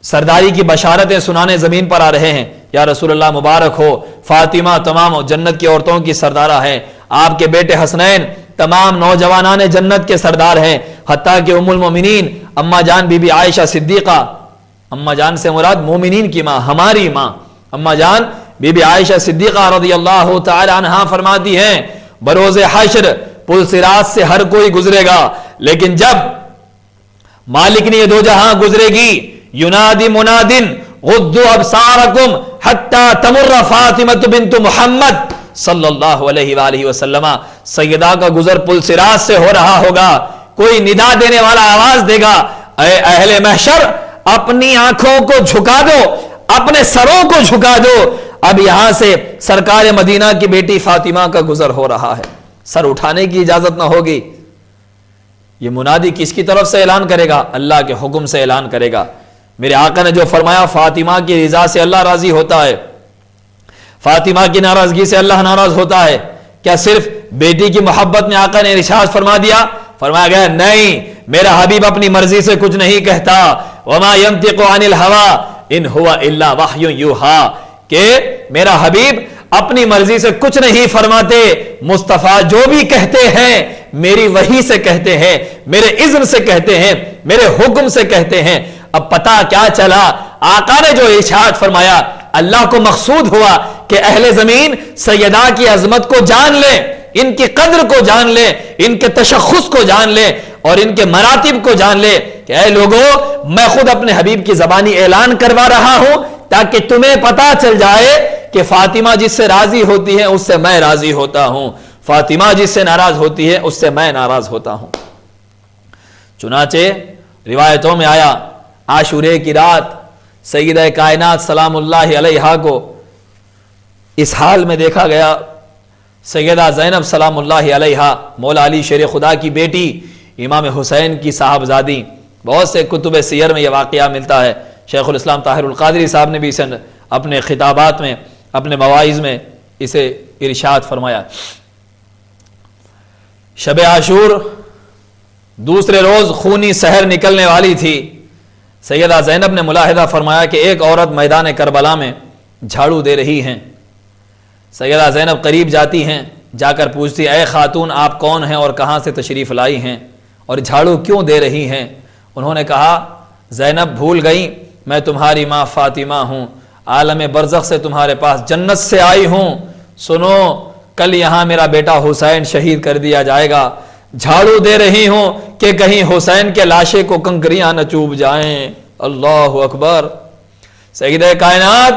سرداری کی بشارتیں سنانے زمین پر آ رہے ہیں، یا رسول اللہ مبارک ہو، فاطمہ تمام جنت کی عورتوں کی سردارہ ہیں، آپ کے بیٹے حسنین تمام نوجوانان جنت کے سردار ہیں، حتیٰ کہ ام المومنین اما جان بی بی عائشہ صدیقہ، اما جان سے مراد مومنین کی ماں، ہماری ماں اما جان بی بی عائشہ صدیقہ رضی اللہ تعالی عنہا فرماتی ہیں بروز حشر پل صراط سے ہر کوئی گزرے گا، لیکن جب مالک نے یہ دو جہاں گزرے گی، ینادی منادن غضوا ابصارکم حتی تمر فاطمہ بنت محمد صلی اللہ علیہ وآلہ وسلم، سیدہ کا گزر پل صراط سے ہو رہا ہوگا، کوئی ندا دینے والا آواز دے گا، اے اہل محشر اپنی آنکھوں کو جھکا دو، اپنے سروں کو جھکا دو، اب یہاں سے سرکار مدینہ کی بیٹی فاطمہ کا گزر ہو رہا ہے، سر اٹھانے کی اجازت نہ ہوگی۔ یہ منادی کس کی طرف سے اعلان کرے گا؟ اللہ کے حکم سے اعلان کرے گا۔ میرے آقا نے جو فرمایا فاطمہ کی رضا سے اللہ راضی ہوتا ہے، فاطمہ کی ناراضگی سے اللہ ناراض ہوتا ہے، کیا صرف بیٹی کی محبت میں آقا نے ارشاد فرما دیا؟ فرمایا گیا نہیں، میرا حبیب اپنی مرضی سے کچھ نہیں کہتا، وما ينطق عن الهوى ان هو الا وحی یوحى، کہ میرا حبیب اپنی مرضی سے کچھ نہیں فرماتے، مصطفیٰ جو بھی کہتے ہیں میری وحی سے کہتے ہیں، میرے اذن سے کہتے ہیں، میرے حکم سے کہتے ہیں۔ اب پتا کیا چلا؟ آقا نے جو ارشاد فرمایا اللہ کو مقصود ہوا کہ اہل زمین سیدہ کی عظمت کو جان لیں، ان کی قدر کو جان لیں، ان کے تشخص کو جان لیں اور ان کے مراتب کو جان لیں کہ اے لوگوں میں خود اپنے حبیب کی زبانی اعلان کروا رہا ہوں تاکہ تمہیں پتا چل جائے کہ فاطمہ جس سے راضی ہوتی ہے اس سے میں راضی ہوتا ہوں، فاطمہ جس سے ناراض ہوتی ہے اس سے میں ناراض ہوتا ہوں۔ چنانچہ روایتوں میں آیا عاشورے کی رات سیدہ کائنات سلام اللہ علیہا کو اس حال میں دیکھا گیا، سیدہ زینب سلام اللہ علیہا مولا علی شیر خدا کی بیٹی امام حسین کی صاحبزادی، بہت سے کتب سیر میں یہ واقعہ ملتا ہے۔ شیخ الاسلام طاہر القادری صاحب نے بھی اسے اپنے خطابات میں اپنے مواعظ میں اسے ارشاد فرمایا۔ شب عاشور دوسرے روز خونی سحر نکلنے والی تھی، سیدہ زینب نے ملاحظہ فرمایا کہ ایک عورت میدان کربلا میں جھاڑو دے رہی ہیں۔ سیدہ زینب قریب جاتی ہیں، جا کر پوچھتی اے خاتون آپ کون ہیں اور کہاں سے تشریف لائی ہیں اور جھاڑو کیوں دے رہی ہیں؟ انہوں نے کہا زینب بھول گئی میں تمہاری ماں فاطمہ ہوں، عالم برزخ سے تمہارے پاس جنت سے آئی ہوں، سنو کل یہاں میرا بیٹا حسین شہید کر دیا جائے گا، جھاڑو دے رہی ہوں کہ کہیں حسین کے لاشے کو کنکریاں نہ چوب جائیں۔ اللہ اکبر۔ سیدہ کائنات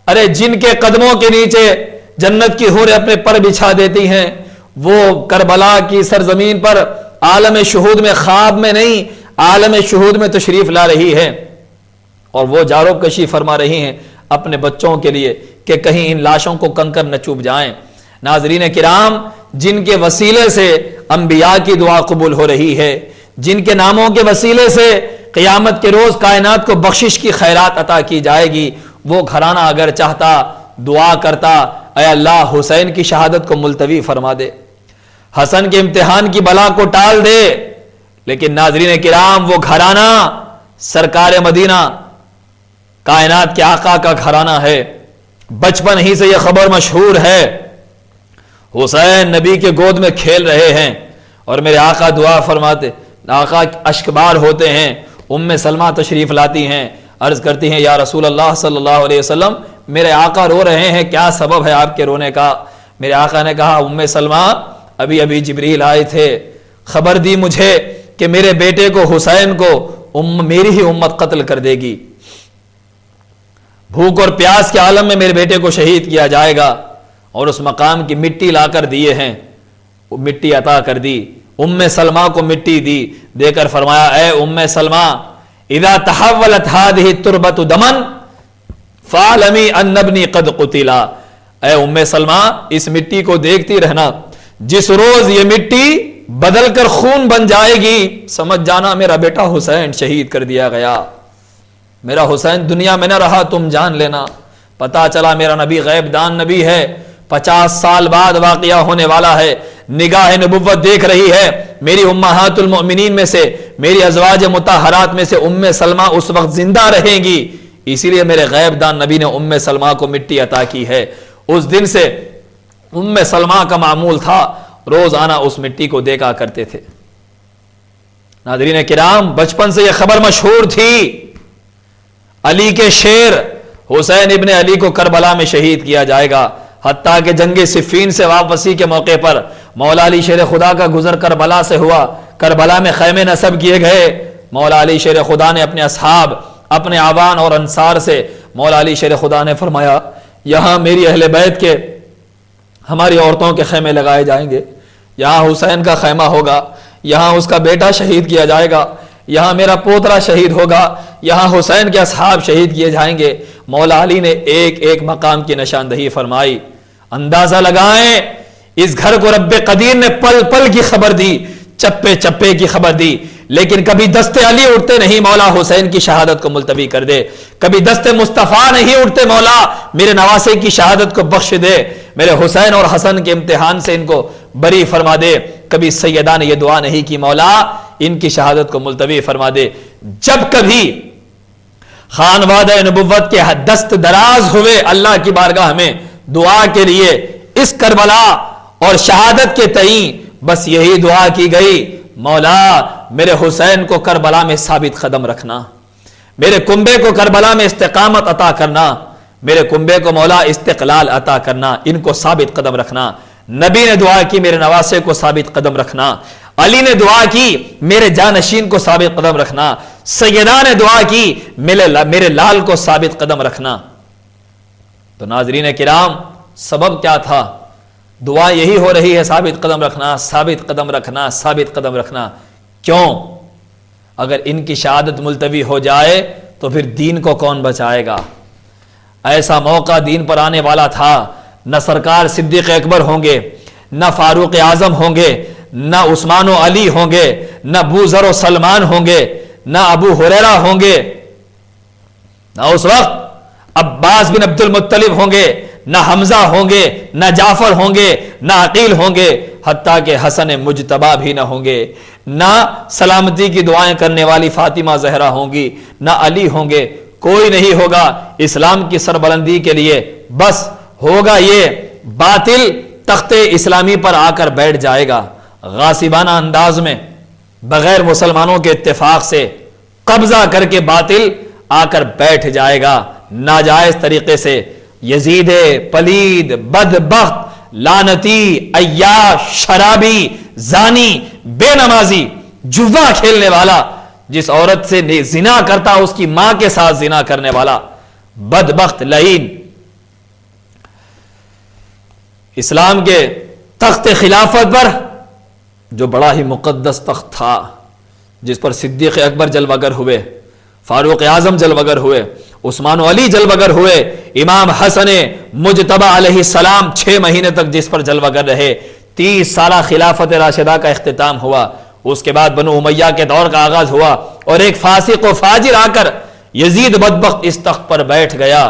ارے جن کے قدموں کے نیچے جنت کی حوریں اپنے پر بچھا دیتی ہیں، وہ کربلا کی سرزمین پر عالم شہود میں خواب میں نہیں عالم شہود میں تشریف لا رہی ہے اور وہ جاروب کشی فرما رہی ہیں اپنے بچوں کے لیے کہ کہیں ان لاشوں کو کنکر نہ چوب جائیں۔ ناظرین کرام، جن کے وسیلے سے انبیاء کی دعا قبول ہو رہی ہے، جن کے ناموں کے وسیلے سے قیامت کے روز کائنات کو بخشش کی خیرات عطا کی جائے گی، وہ گھرانہ اگر چاہتا دعا کرتا اے اللہ حسین کی شہادت کو ملتوی فرما دے، حسن کے امتحان کی بلا کو ٹال دے، لیکن ناظرین کرام وہ گھرانہ سرکار مدینہ کائنات کے آقا کا گھرانہ ہے۔ بچپن ہی سے یہ خبر مشہور ہے حسین نبی کے گود میں کھیل رہے ہیں اور میرے آقا دعا فرماتے، آقا اشکبار ہوتے ہیں، ام سلمہ تشریف لاتی ہیں، عرض کرتی ہیں یا رسول اللہ صلی اللہ علیہ وسلم میرے آقا رو رہے ہیں، کیا سبب ہے آپ کے رونے کا؟ میرے آقا نے کہا ام سلمہ ابھی جبریل آئے تھے، خبر دی مجھے کہ میرے بیٹے کو حسین کو میری ہی امت قتل کر دے گی، بھوک اور پیاس کے عالم میں میرے بیٹے کو شہید کیا جائے گا، اور اس مقام کی مٹی لا کر دیے ہیں، وہ مٹی عطا کر دی، ام سلمہ کو مٹی دی، دے کر فرمایا اے ام سلمہ اذا تحولت هذه التربة دما فاعلمی ان ابنی قد قتلا، اے ام سلمہ اس مٹی کو دیکھتی رہنا، جس روز یہ مٹی بدل کر خون بن جائے گی سمجھ جانا میرا بیٹا حسین شہید کر دیا گیا، میرا حسین دنیا میں نہ رہا، تم جان لینا۔ پتا چلا میرا نبی غیب دان نبی ہے، 50 سال بعد واقعہ ہونے والا ہے، نگاہ نبوت دیکھ رہی ہے، میری امہات المؤمنین میں سے میری ازواج مطہرات میں سے ام سلمہ اس وقت زندہ رہیں گی، اسی لیے میرے غیب دان نبی نے ام سلمہ کو مٹی عطا کی ہے۔ اس دن سے ام سلمہ کا معمول تھا روزانہ اس مٹی کو دیکھا کرتے تھے۔ ناظرین کرام، بچپن سے یہ خبر مشہور تھی، علی کے شیر حسین ابن علی کو کربلا میں شہید کیا جائے گا، حتیٰ کہ جنگ صفین سے واپسی کے موقع پر مولا علی شیر خدا کا گزر کربلا سے ہوا، کربلا میں خیمے نصب کیے گئے، مولا علی شیر خدا نے اپنے اصحاب اپنے آوان اور انصار سے مولا علی شیر خدا نے فرمایا یہاں میری اہل بیت کے ہماری عورتوں کے خیمے لگائے جائیں گے، یہاں حسین کا خیمہ ہوگا، یہاں اس کا بیٹا شہید کیا جائے گا، یہاں میرا پوترا شہید ہوگا، یہاں حسین کے اصحاب شہید کیے جائیں گے۔ مولا علی نے ایک ایک مقام کی نشاندہی فرمائی۔ اندازہ لگائیں اس گھر کو رب قدیر نے پل پل کی خبر دی، چپے چپے کی خبر دی، لیکن کبھی دست علی اٹھتے نہیں مولا حسین کی شہادت کو ملتوی کر دے، کبھی دست مصطفیٰ نہیں اٹھتے مولا میرے نواسے کی شہادت کو بخش دے، میرے حسین اور حسن کے امتحان سے ان کو بری فرما دے۔ کبھی سیدہ نے یہ دعا نہیں کی مولا ان کی شہادت کو ملتوی فرما دے۔ جب کبھی خانوادہ نبوت کے دست دراز ہوئے اللہ کی بارگاہ میں دعا کے لیے اس کربلا اور شہادت کے تئیں بس یہی دعا کی گئی، مولا میرے حسین کو کربلا میں ثابت قدم رکھنا، میرے کنبے کو کربلا میں استقامت عطا کرنا، میرے کنبے کو مولا استقلال عطا کرنا، ان کو ثابت قدم رکھنا۔ نبی نے دعا کی میرے نواسے کو ثابت قدم رکھنا، علی نے دعا کی میرے جانشین کو ثابت قدم رکھنا، سیدہ نے دعا کی میرے لال کو ثابت قدم رکھنا۔ تو ناظرین کرام سبب کیا تھا؟ دعا یہی ہو رہی ہے ثابت قدم رکھنا، ثابت قدم رکھنا، ثابت قدم رکھنا۔ کیوں؟ اگر ان کی شہادت ملتوی ہو جائے تو پھر دین کو کون بچائے گا؟ ایسا موقع دین پر آنے والا تھا، نہ سرکار صدیق اکبر ہوں گے، نہ فاروق اعظم ہوں گے، نہ عثمان و علی ہوں گے، نہ بوذر و سلمان ہوں گے، نہ ابو ہریرہ ہوں گے، نہ اس وقت عباس بن عبد المطلب ہوں گے، نہ حمزہ ہوں گے، نہ جعفر ہوں گے، نہ عقیل ہوں گے، حتیٰ کہ حسن مجتبی بھی نہ ہوں گے، نہ سلامتی کی دعائیں کرنے والی فاطمہ زہرا ہوں گی، نہ علی ہوں گے، کوئی نہیں ہوگا اسلام کی سربلندی کے لیے۔ بس ہوگا یہ باطل تخت اسلامی پر آ کر بیٹھ جائے گا، غاصبانہ انداز میں بغیر مسلمانوں کے اتفاق سے قبضہ کر کے باطل آ کر بیٹھ جائے گا ناجائز طریقے سے۔ یزید پلید بدبخت لعنتی عیاش شرابی زانی بے نمازی جوا کھیلنے والا، جس عورت سے زنا کرتا اس کی ماں کے ساتھ زنا کرنے والا بدبخت لعین، اسلام کے تخت خلافت پر جو بڑا ہی مقدس تخت تھا، جس پر صدیق اکبر جلوگر ہوئے، فاروق اعظم جلوگر ہوئے، عثمان و علی جلوگر ہوئے، امام حسن مجتبی علیہ السلام 6 مہینے تک جس پر جلوگر رہے، 30 سالہ خلافت راشدہ کا اختتام ہوا، اس کے بعد بنو امیہ کے دور کا آغاز ہوا، اور ایک فاسق و فاجر آ کر یزید بدبخت اس تخت پر بیٹھ گیا۔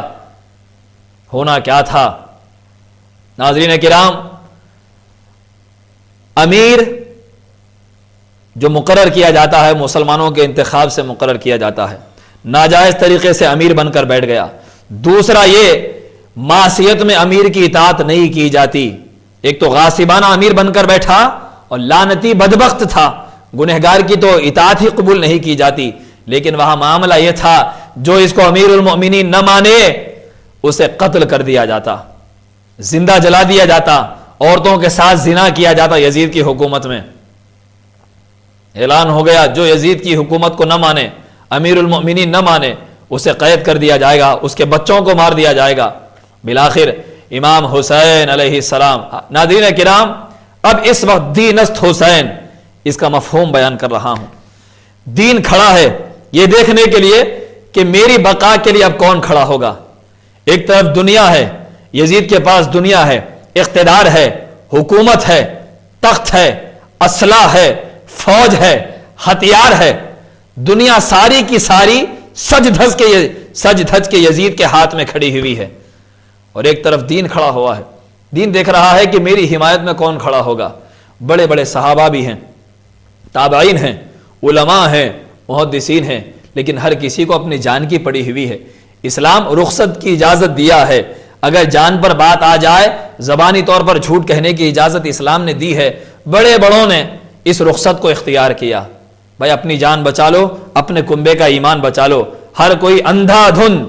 ہونا کیا تھا؟ ناظرین کرام، امیر جو مقرر کیا جاتا ہے مسلمانوں کے انتخاب سے مقرر کیا جاتا ہے، ناجائز طریقے سے امیر بن کر بیٹھ گیا۔ دوسرا یہ معصیت میں امیر کی اطاعت نہیں کی جاتی، ایک تو غاصبانہ امیر بن کر بیٹھا اور لعنتی بدبخت تھا، گنہگار کی تو اطاعت ہی قبول نہیں کی جاتی، لیکن وہاں معاملہ یہ تھا جو اس کو امیر المؤمنین نہ مانے اسے قتل کر دیا جاتا، زندہ جلا دیا جاتا، عورتوں کے ساتھ زنا کیا جاتا۔ یزید کی حکومت میں اعلان ہو گیا جو یزید کی حکومت کو نہ مانے، امیر المؤمنین نہ مانے، اسے قید کر دیا جائے گا، اس کے بچوں کو مار دیا جائے گا۔ بالآخر امام حسین علیہ السلام۔ ناظرین کرام، اب اس وقت دینست حسین، اس کا مفہوم بیان کر رہا ہوں۔ دین کھڑا ہے یہ دیکھنے کے لیے کہ میری بقا کے لیے اب کون کھڑا ہوگا۔ ایک طرف دنیا ہے، یزید کے پاس دنیا ہے، اقتدار ہے، حکومت ہے، تخت ہے، اسلحہ ہے، فوج ہے، ہتھیار ہے، دنیا ساری کی ساری سج دھج کے یزید کے ہاتھ میں کھڑی ہوئی ہے، اور ایک طرف دین کھڑا ہوا ہے۔ دین دیکھ رہا ہے کہ میری حمایت میں کون کھڑا ہوگا۔ بڑے بڑے صحابہ بھی ہیں، تابعین ہیں، علماء ہیں، محدثین ہیں، لیکن ہر کسی کو اپنی جان کی پڑی ہوئی ہے۔ اسلام رخصت کی اجازت دیا ہے، اگر جان پر بات آ جائے زبانی طور پر جھوٹ کہنے کی اجازت اسلام نے دی ہے۔ بڑے بڑوں نے اس رخصت کو اختیار کیا، بھائی اپنی جان بچا لو، اپنے کنبے کا ایمان بچا لو۔ ہر کوئی اندھا دھن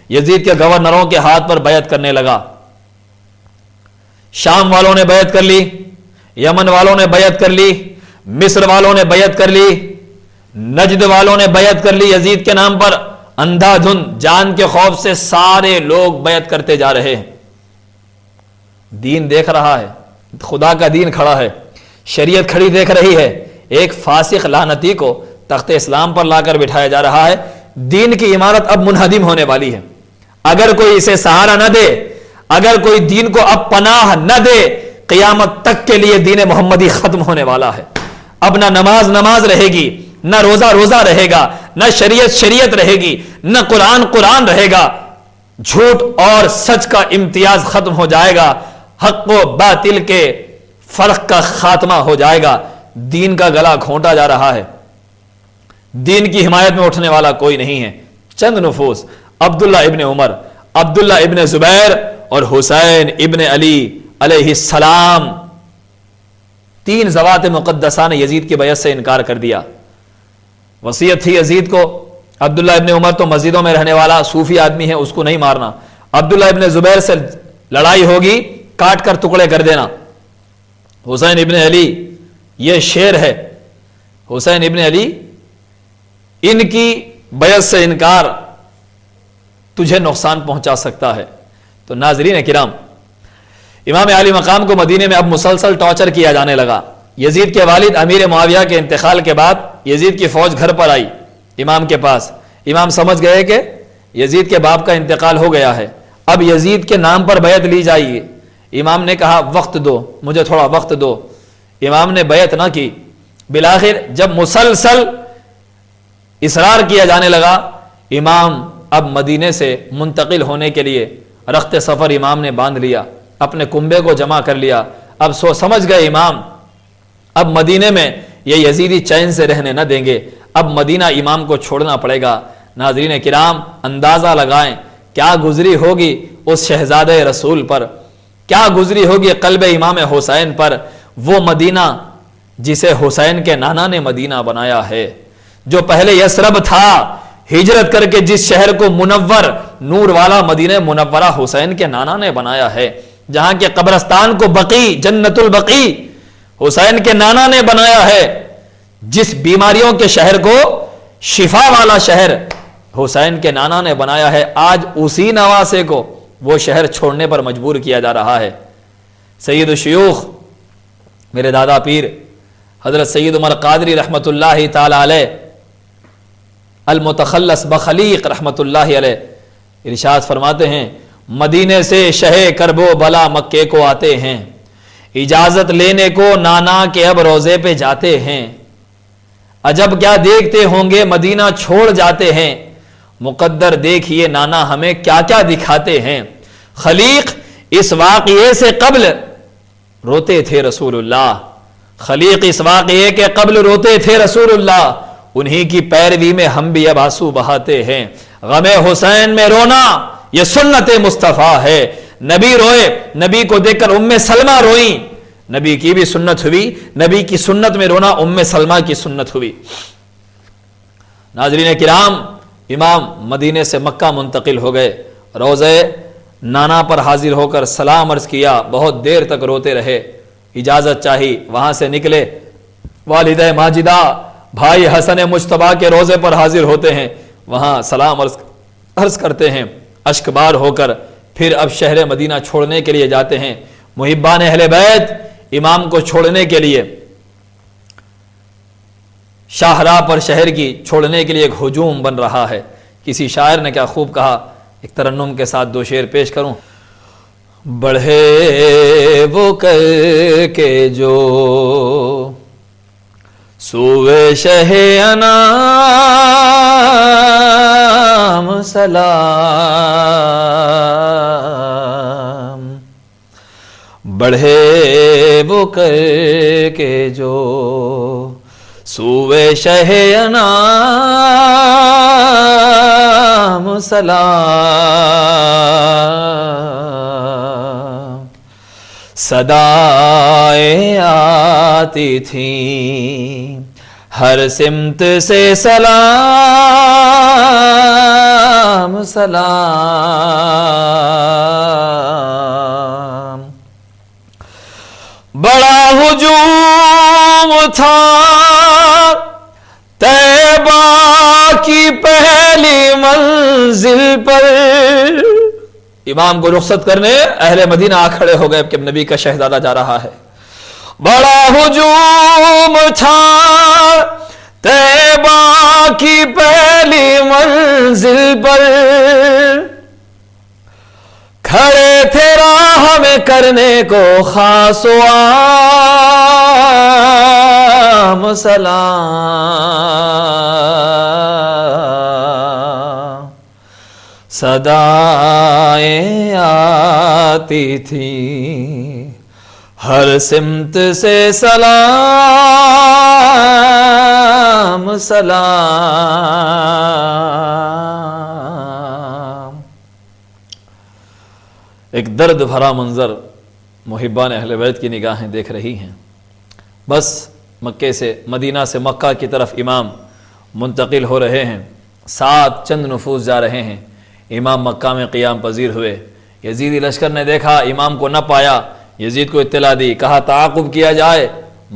یزید کے گورنروں کے ہاتھ پر بیعت کرنے لگا۔ شام والوں نے بیعت کر لی، یمن والوں نے بیعت کر لی، مصر والوں نے بیعت کر لی، نجد والوں نے بیعت کر لی یزید کے نام پر۔ اندھا دھن جان کے خوف سے سارے لوگ بیعت کرتے جا رہے ہیں۔ دین دیکھ رہا ہے، خدا کا دین کھڑا ہے، شریعت کھڑی دیکھ رہی ہے، ایک فاسق لعنتی کو تخت اسلام پر لا کر بٹھایا جا رہا ہے. دین کی عمارت اب منہدم ہونے والی ہے. اگر کوئی اسے سہارا نہ دے, اگر کوئی دین کو اب پناہ نہ دے, قیامت تک کے لیے دین محمدی ختم ہونے والا ہے. اب نہ نماز رہے گی, نہ روزہ رہے گا, نہ شریعت رہے گی, نہ قرآن رہے گا. جھوٹ اور سچ کا امتیاز ختم ہو جائے گا, حق و باطل کے فرق کا خاتمہ ہو جائے گا. دین کا گلا گھونٹا جا رہا ہے, دین کی حمایت میں اٹھنے والا کوئی نہیں ہے. چند نفوس عبداللہ ابن عمر, عبداللہ ابن زبیر اور حسین ابن علی علیہ السلام, تین ذوات مقدسہ نے یزید کی بیعت سے انکار کر دیا. وصیت تھی یزید کو, عبداللہ ابن عمر تو مسجدوں میں رہنے والا صوفی آدمی ہے, اس کو نہیں مارنا. عبداللہ ابن زبیر سے لڑائی ہوگی, کاٹ کر ٹکڑے کر دینا. حسین ابن علی یہ شیر ہے, حسین ابن علی, ان کی بیعت سے انکار تجھے نقصان پہنچا سکتا ہے. تو ناظرین کرام, امام عالی مقام کو مدینے میں اب مسلسل ٹارچر کیا جانے لگا. یزید کے والد امیر معاویہ کے انتقال کے بعد یزید کی فوج گھر پر آئی امام کے پاس. امام سمجھ گئے کہ یزید کے باپ کا انتقال ہو گیا ہے, اب یزید کے نام پر بیعت لی جائے گی. امام نے کہا وقت دو, مجھے تھوڑا وقت دو. امام نے بیعت نہ کی. بالآخر جب مسلسل اصرار کیا جانے لگا, امام اب مدینے سے منتقل ہونے کے لیے رخت سفر امام نے باندھ لیا, اپنے کنبے کو جمع کر لیا. اب سمجھ گئے امام اب مدینے میں یہ یزیدی چین سے رہنے نہ دیں گے, اب مدینہ امام کو چھوڑنا پڑے گا. ناظرین کرام, اندازہ لگائیں کیا گزری ہوگی اس شہزادہ رسول پر, کیا گزری ہوگی قلب امام حسین پر. وہ مدینہ جسے حسین کے نانا نے مدینہ بنایا ہے, جو پہلے یثرب تھا, ہجرت کر کے جس شہر کو منور نور والا مدینہ منورہ حسین کے نانا نے بنایا ہے, جہاں کے قبرستان کو بقی جنت البقی حسین کے نانا نے بنایا ہے, جس بیماریوں کے شہر کو شفا والا شہر حسین کے نانا نے بنایا ہے, آج اسی نواسے کو وہ شہر چھوڑنے پر مجبور کیا جا رہا ہے. سید الشیوخ میرے دادا پیر حضرت سید عمر قادری رحمت اللہ تعالی علیہ المتخلص بخلیق رحمت اللہ علیہ ارشاد فرماتے ہیں, مدینے سے شہ کرب و بلا مکے کو آتے ہیں, اجازت لینے کو نانا کے اب روزے پہ جاتے ہیں. عجب کیا دیکھتے ہوں گے مدینہ چھوڑ جاتے ہیں, مقدر دیکھیے نانا ہمیں کیا کیا دکھاتے ہیں. خلیق اس واقعے سے قبل روتے تھے رسول اللہ, خلیق اس واقعے کے قبل روتے تھے رسول اللہ, انہی کی پیروی میں ہم بھی اب آنسو بہاتے ہیں. غم حسین میں رونا یہ سنت مصطفیٰ ہے, نبی روئے, نبی کو دیکھ کر ام سلمہ روئیں, نبی کی بھی سنت ہوئی, نبی کی سنت میں رونا ام سلمہ کی سنت ہوئی. ناظرین کرام, امام مدینے سے مکہ منتقل ہو گئے, روضے نانا پر حاضر ہو کر سلام عرض کیا, بہت دیر تک روتے رہے, اجازت چاہی, وہاں سے نکلے, والدہ ماجدہ بھائی حسن مجتبیٰ کے روضے پر حاضر ہوتے ہیں, وہاں سلام عرض کرتے ہیں اشک بار ہو کر, پھر اب شہر مدینہ چھوڑنے کے لیے جاتے ہیں. محبان اہل بیت امام کو چھوڑنے کے لیے شاہراہ پر شہر کی چھوڑنے کے لیے ایک ہجوم بن رہا ہے. کسی شاعر نے کیا خوب کہا, ایک ترنم کے ساتھ دو شعر پیش کروں. بڑھے وہ کر کے جو سوئے شہ انام سلام, بڑھے وہ کر کے جو سوئے شہ انام سلام. صدائیں آتی تھیں ہر سمت سے سلام سلام. بڑا ہجوم تھا طیبہ کی پہلی منزل پر, امام کو رخصت کرنے اہل مدینہ آ کھڑے ہو گئے کہ نبی کا شہزادہ جا رہا ہے. بڑا ہجوم تھا طیبہ کی پہلی منزل پر، کھڑے تھے راہ میں کرنے کو خاص و عام سلام، صدائیں آتی تھی ہر سمت سے سلام سلام۔ ایک درد بھرا منظر محبان اہل بیت کی نگاہیں دیکھ رہی ہیں۔ بس مکے سے مدینہ سے مکہ کی طرف امام منتقل ہو رہے ہیں، ساتھ چند نفوس جا رہے ہیں۔ امام مکہ میں قیام پذیر ہوئے، یزیدی لشکر نے دیکھا امام کو نہ پایا، یزید کو اطلاع دی، کہا تعاقب کیا جائے۔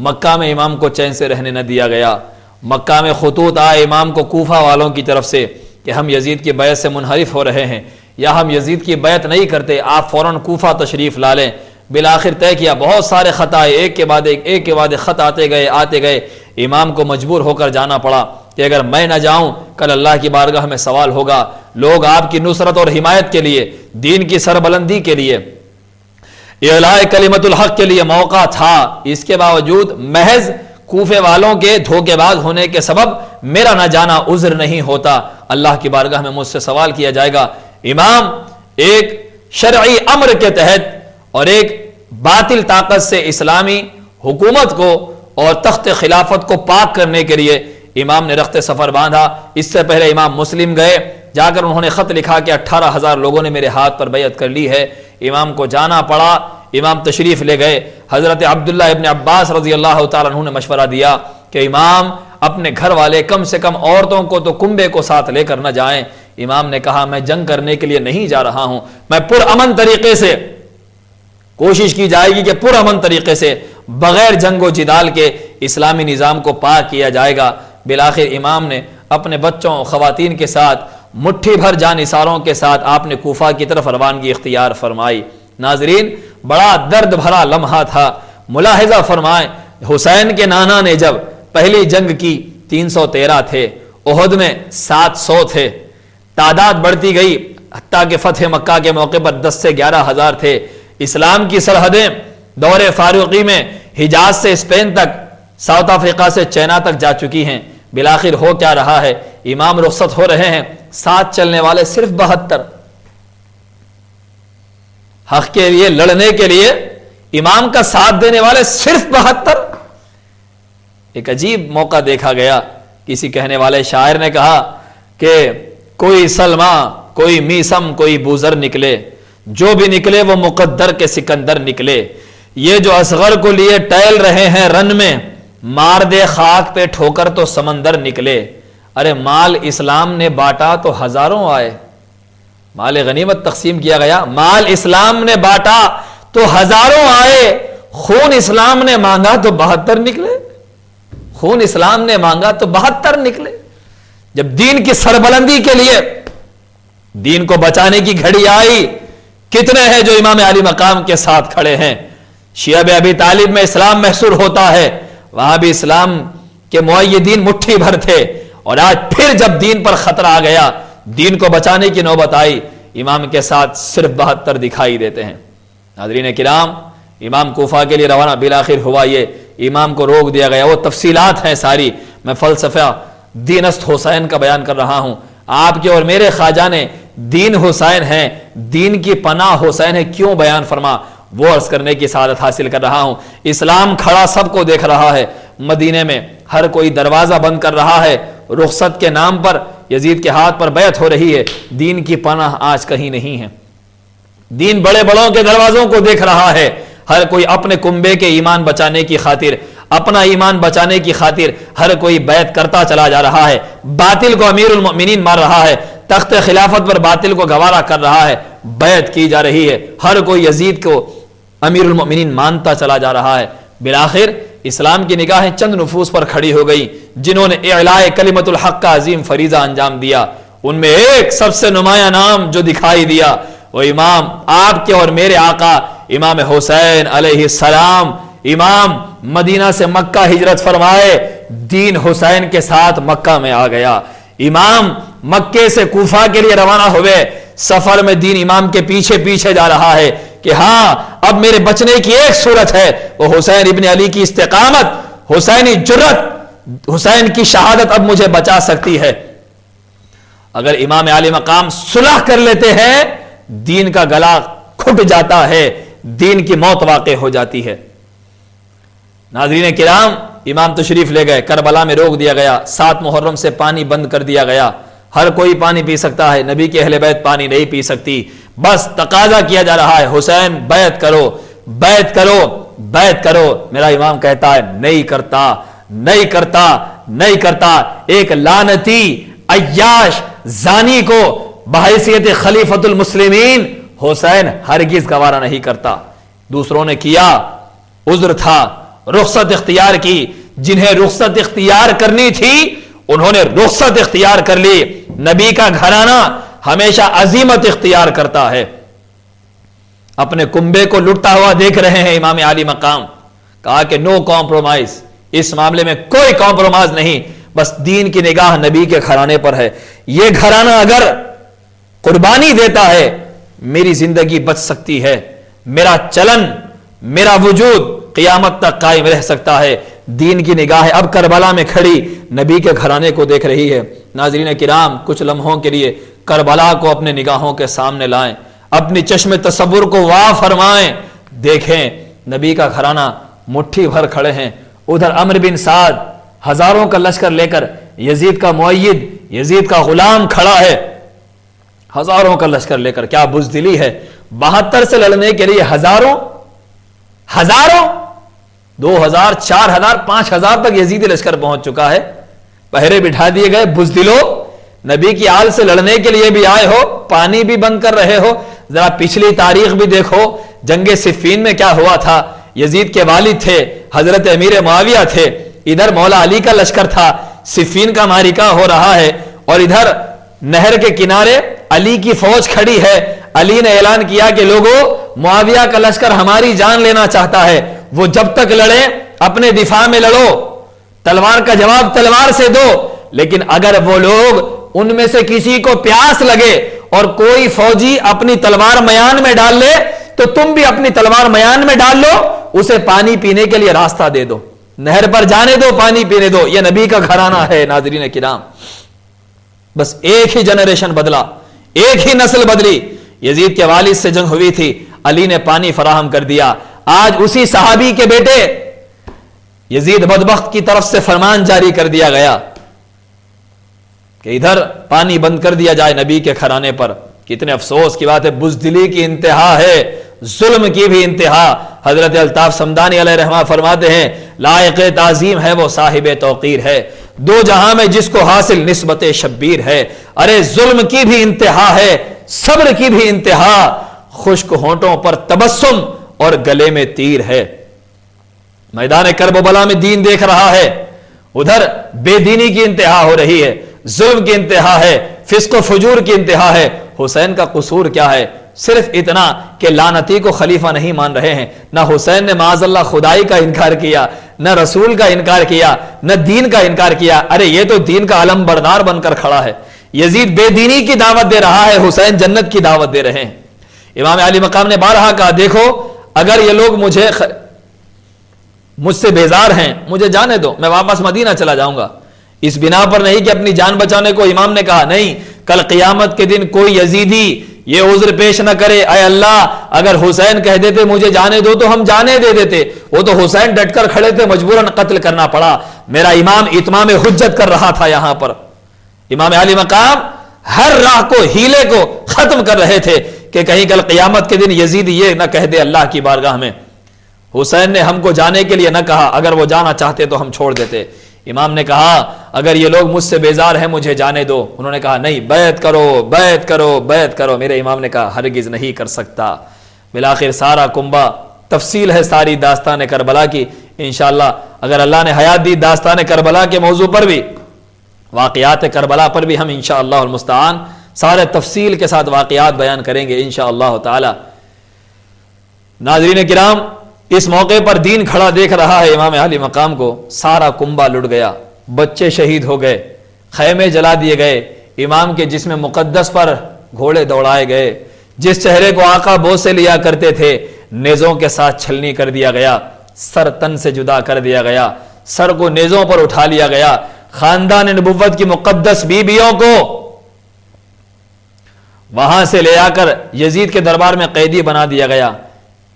مکہ میں امام کو چین سے رہنے نہ دیا گیا۔ مکہ میں خطوط آئے امام کو کوفہ والوں کی طرف سے کہ ہم یزید کی بیعت سے منحرف ہو رہے ہیں، یا ہم یزید کی بیعت نہیں کرتے، آپ فوراً کوفہ تشریف لا لیں۔ بالآخر طے کیا، بہت سارے خط آئے، ایک کے بعد ایک خط آتے گئے۔ امام کو مجبور ہو کر جانا پڑا کہ اگر میں نہ جاؤں کل اللہ کی بارگاہ میں سوال ہوگا۔ لوگ آپ کی نصرت اور حمایت کے لیے، دین کی سربلندی کے لیے، اعلاء کلمت الحق کے لیے موقع تھا، اس کے باوجود محض کوفے والوں کے دھوکے باز ہونے کے سبب میرا نہ جانا عذر نہیں ہوتا۔ اللہ کی بارگاہ میں مجھ سے سوال کیا جائے گا۔ امام ایک شرعی امر کے تحت اور ایک باطل طاقت سے اسلامی حکومت کو اور تخت خلافت کو پاک کرنے کے لیے امام نے رخت سفر باندھا۔ اس سے پہلے امام مسلم گئے، جا کر انہوں نے خط لکھا کہ 18,000 لوگوں نے میرے ہاتھ پر بیعت کر لی ہے۔ امام کو جانا پڑا، امام تشریف لے گئے۔ حضرت عبداللہ ابن عباس رضی اللہ تعالیٰ عنہ نے مشورہ دیا کہ امام اپنے گھر والے کم سے کم عورتوں کو تو کنبے کو ساتھ لے کر نہ جائیں۔ امام نے کہا میں جنگ کرنے کے لیے نہیں جا رہا ہوں، میں پرامن طریقے سے کوشش کی جائے گی کہ پرامن طریقے سے بغیر جنگ و جدال کے اسلامی نظام کو پاک کیا جائے گا۔ بالآخر امام نے اپنے بچوں خواتین کے ساتھ مٹھی بھر جانثاروں کے ساتھ آپ نے کوفہ کی طرف روانگی اختیار فرمائی۔ ناظرین بڑا درد بھرا لمحہ تھا۔ ملاحظہ فرمائیں، حسین کے نانا نے جب پہلی جنگ کی 313 تھے، احد میں 700 تھے، تعداد بڑھتی گئی حتیٰ کہ فتح مکہ کے موقع پر 10 سے 11,000 تھے۔ اسلام کی سرحدیں دور فاروقی میں حجاز سے اسپین تک، ساؤتھ افریقہ سے چائنا تک جا چکی ہیں۔ بالآخر ہو کیا رہا ہے، امام رخصت ہو رہے ہیں، ساتھ چلنے والے صرف 72، حق کے لیے لڑنے کے لیے امام کا ساتھ دینے والے صرف 72۔ ایک عجیب موقع دیکھا گیا، کسی کہنے والے شاعر نے کہا کہ کوئی سلما، کوئی میسم، کوئی بوزر نکلے، جو بھی نکلے وہ مقدر کے سکندر نکلے، یہ جو اصغر کو لیے ٹہل رہے ہیں رن میں، مار دے خاک پہ ٹھوکر تو سمندر نکلے۔ ارے مال اسلام نے بانٹا تو ہزاروں آئے، مال غنیمت تقسیم کیا گیا، مال اسلام نے بانٹا تو ہزاروں آئے، خون اسلام نے مانگا تو 72 نکلے، خون اسلام نے مانگا تو 72 نکلے۔ جب دین کی سربلندی کے لیے، دین کو بچانے کی گھڑی آئی، کتنے ہیں جو امام علی مقام کے ساتھ کھڑے ہیں؟ شیعہ ابی طالب میں اسلام محصور ہوتا ہے، وہاں بھی اسلام کے مؤیدین مٹھی بھر تھے، اور آج پھر جب دین پر خطرہ آ گیا، دین کو بچانے کی نوبت آئی، امام کے ساتھ صرف 72 دکھائی دیتے ہیں۔ ناظرین کرام، امام کوفہ کے لیے روانہ، بالآخر ہوا یہ، امام کو روک دیا گیا۔ وہ تفصیلات ہیں ساری، میں فلسفہ دینست حسین کا بیان کر رہا ہوں۔ آپ کے اور میرے خواجہ نے دین حسین ہیں، دین کی پناہ حسین ہے، کیوں بیان فرما، وہ عرض کرنے کی سعادت حاصل کر رہا ہوں۔ اسلام کھڑا سب کو دیکھ رہا ہے، مدینے میں ہر کوئی دروازہ بند کر رہا ہے، رخصت کے نام پر یزید کے ہاتھ پر بیعت ہو رہی ہے۔ دین کی پناہ آج کہیں نہیں ہے، دین بڑے بڑوں کے دروازوں کو دیکھ رہا ہے، ہر کوئی اپنے کنبے کے ایمان بچانے کی خاطر، اپنا ایمان بچانے کی خاطر ہر کوئی بیعت کرتا چلا جا رہا ہے، باطل کو امیر المؤمنین مار رہا ہے، تخت خلافت پر باطل کو گوارا کر رہا ہے، بیعت کی جا رہی ہے، ہر کوئی یزید کو امیر المؤمنین مانتا چلا جا رہا ہے۔ بالآخر اسلام کی نگاہیں چند نفوس پر کھڑی ہو گئی جنہوں نے اعلاء کلمت الحق کا عظیم فریضہ انجام دیا۔ ان میں ایک سب سے نمایاں نام جو دکھائی دیا وہ امام، آپ کے اور میرے آقا امام حسین علیہ السلام، امام مدینہ سے مکہ ہجرت فرمائے، دین حسین کے ساتھ مکہ میں آ گیا۔ امام مکے سے کوفہ کے لیے روانہ ہوئے، سفر میں دین امام کے پیچھے پیچھے جا رہا ہے کہ ہاں اب میرے بچنے کی ایک صورت ہے، وہ حسین ابن علی کی استقامت، حسینی جرت، حسین کی شہادت اب مجھے بچا سکتی ہے۔ اگر امام علی مقام صلح کر لیتے ہیں، دین کا گلا کھٹ جاتا ہے، دین کی موت واقع ہو جاتی ہے۔ ناظرین کرام، امام تشریف لے گئے، کربلا میں روک دیا گیا، 7 محرم سے پانی بند کر دیا گیا، ہر کوئی پانی پی سکتا ہے، نبی کے اہل بیت پانی نہیں پی سکتی، بس تقاضا کیا جا رہا ہے حسین بیعت کرو، بیعت کرو، بیعت کرو۔ میرا امام کہتا ہے نہیں کرتا، نہیں کرتا، نہیں کرتا۔ ایک لعنتی عیاش زانی کو بحیثیت خلیفۃ المسلمین حسین ہرگز گوارا نہیں کرتا۔ دوسروں نے کیا، عذر تھا، رخصت اختیار کی، جنہیں رخصت اختیار کرنی تھی انہوں نے رخصت اختیار کر لی۔ نبی کا گھرانہ ہمیشہ عزیمت اختیار کرتا ہے۔ اپنے کنبے کو لٹتا ہوا دیکھ رہے ہیں امام علی مقام، کہا کہ نو کمپرومائز، اس معاملے میں کوئی کمپرومائز نہیں، بس دین کی نگاہ نبی کے گھرانے پر ہے۔ یہ گھرانہ اگر قربانی دیتا ہے میری زندگی بچ سکتی ہے، میرا چلن، میرا وجود قیامت تک قائم رہ سکتا ہے۔ دین کی نگاہ اب کربلا میں کھڑی نبی کے گھرانے کو دیکھ رہی ہے۔ ناظرین کرام، کچھ لمحوں کے لیے کربلا کو اپنے نگاہوں کے سامنے لائیں، اپنی چشم تصور کو واہ فرمائیں، دیکھیں نبی کا گھرانہ مٹھی بھر کھڑے ہیں، ادھر عمرو بن سعد ہزاروں کا لشکر لے کر، یزید کا مؤید، یزید کا غلام کھڑا ہے ہزاروں کا لشکر لے کر۔ کیا بزدلی ہے، 72 سے لڑنے کے لیے ہزاروں 2000 4000 5000 تک یزیدی لشکر پہنچ چکا ہے، پہرے بٹھا دیے گئے۔ بزدلو، نبی کی آل سے لڑنے کے لیے بھی آئے ہو، پانی بھی بند کر رہے ہو، ذرا پچھلی تاریخ بھی دیکھو، جنگ صفین میں کیا ہوا تھا۔ یزید کے والد تھے حضرت امیر معاویہ تھے، ادھر مولا علی کا لشکر تھا، صفین کا معرکہ ہو رہا ہے، اور ادھر نہر کے کنارے علی کی فوج کھڑی ہے۔ علی نے اعلان کیا کہ لوگوں، معاویہ کا لشکر ہماری جان لینا چاہتا ہے، وہ جب تک لڑے اپنے دفاع میں لڑو، تلوار کا جواب تلوار سے دو، لیکن اگر وہ لوگ ان میں سے کسی کو پیاس لگے اور کوئی فوجی اپنی تلوار میان میں ڈال لے تو تم بھی اپنی تلوار میان میں ڈال لو، اسے پانی پینے کے لیے راستہ دے دو، نہر پر جانے دو، پانی پینے دو۔ یہ نبی کا گھرانہ ہے۔ ناظرین کرام، بس ایک ہی جنریشن بدلا، ایک ہی نسل بدلی۔ یزید کے والد سے جنگ ہوئی تھی، علی نے پانی فراہم کر دیا۔ آج اسی صحابی کے بیٹے یزید بدبخت کی طرف سے فرمان جاری کر دیا گیا کہ ادھر پانی بند کر دیا جائے نبی کے گھرانے پر۔ کتنے افسوس کی بات ہے، بزدلی کی انتہا ہے، ظلم کی بھی انتہا۔ حضرت الطاف صمدانی علیہ رحمہ فرماتے ہیں، لائق تعظیم ہے وہ صاحب توقیر ہے، دو جہاں میں جس کو حاصل نسبت شبیر ہے۔ ارے ظلم کی بھی انتہا ہے، صبر کی بھی انتہا، خشک ہونٹوں پر تبسم اور گلے میں تیر ہے۔ میدان کرب و بلا میں دین دیکھ رہا ہے، ادھر بے دینی کی انتہا ہو رہی ہے، ظلم کی انتہا ہے، فسق و فجور کی انتہا ہے۔ حسین کا قصور کیا ہے؟ صرف اتنا کہ لعنتی کو خلیفہ نہیں مان رہے ہیں۔ نہ حسین نے معاذ اللہ خدائی کا انکار کیا، نہ رسول کا انکار کیا، نہ دین کا انکار کیا۔ ارے یہ تو دین کا علم بردار بن کر کھڑا ہے۔ یزید بے دینی کی دعوت دے رہا ہے، حسین جنت کی دعوت دے رہے ہیں۔ امام علی مقام نے بارہا کہا، دیکھو اگر یہ لوگ مجھ سے بیزار ہیں، مجھے جانے دو، میں واپس مدینہ چلا جاؤں گا۔ اس بنا پر نہیں کہ اپنی جان بچانے کو، امام نے کہا نہیں، کل قیامت کے دن کوئی یزیدی یہ عذر پیش نہ کرے، اے اللہ اگر حسین کہہ دیتے مجھے جانے دو تو ہم جانے دے دیتے، وہ تو حسین ڈٹ کر کھڑے تھے، مجبوراً قتل کرنا پڑا۔ میرا امام اتمام حجت کر رہا تھا یہاں پر۔ امام علی مقام ہر راہ کو، ہیلے کو ختم کر رہے تھے کہ کہیں کل قیامت کے دن یزید یہ نہ کہہ دے اللہ کی بارگاہ میں حسین نے ہم کو جانے کے لیے نہ کہا، اگر وہ جانا چاہتے تو ہم چھوڑ دیتے۔ امام نے کہا اگر یہ لوگ مجھ سے بیزار ہیں مجھے جانے دو۔ انہوں نے کہا نہیں، بیعت کرو، بیعت کرو، بیعت کرو۔ میرے امام نے کہا ہرگز نہیں کر سکتا۔ بالآخر سارا کنبہ، تفصیل ہے ساری داستان کربلا کی، انشاءاللہ اگر اللہ نے حیات دی داستان کربلا کے موضوع پر بھی، واقعات کربلا پر بھی ہم انشاءاللہ المستعان سارے تفصیل کے ساتھ واقعات بیان کریں گے انشاءاللہ تعالی۔ ناظرین کرام، اس موقع پر دین کھڑا دیکھ رہا ہے امام علی مقام کو، سارا کنبہ لٹ گیا، بچے شہید ہو گئے، خیمے جلا دیے گئے، امام کے جسم مقدس پر گھوڑے دوڑائے گئے، جس چہرے کو آقا بوسے لیا کرتے تھے نیزوں کے ساتھ چھلنی کر دیا گیا، سر تن سے جدا کر دیا گیا، سر کو نیزوں پر اٹھا لیا گیا، خاندان نبوت کی مقدس بیویوں کو وہاں سے لے آ کر یزید کے دربار میں قیدی بنا دیا گیا۔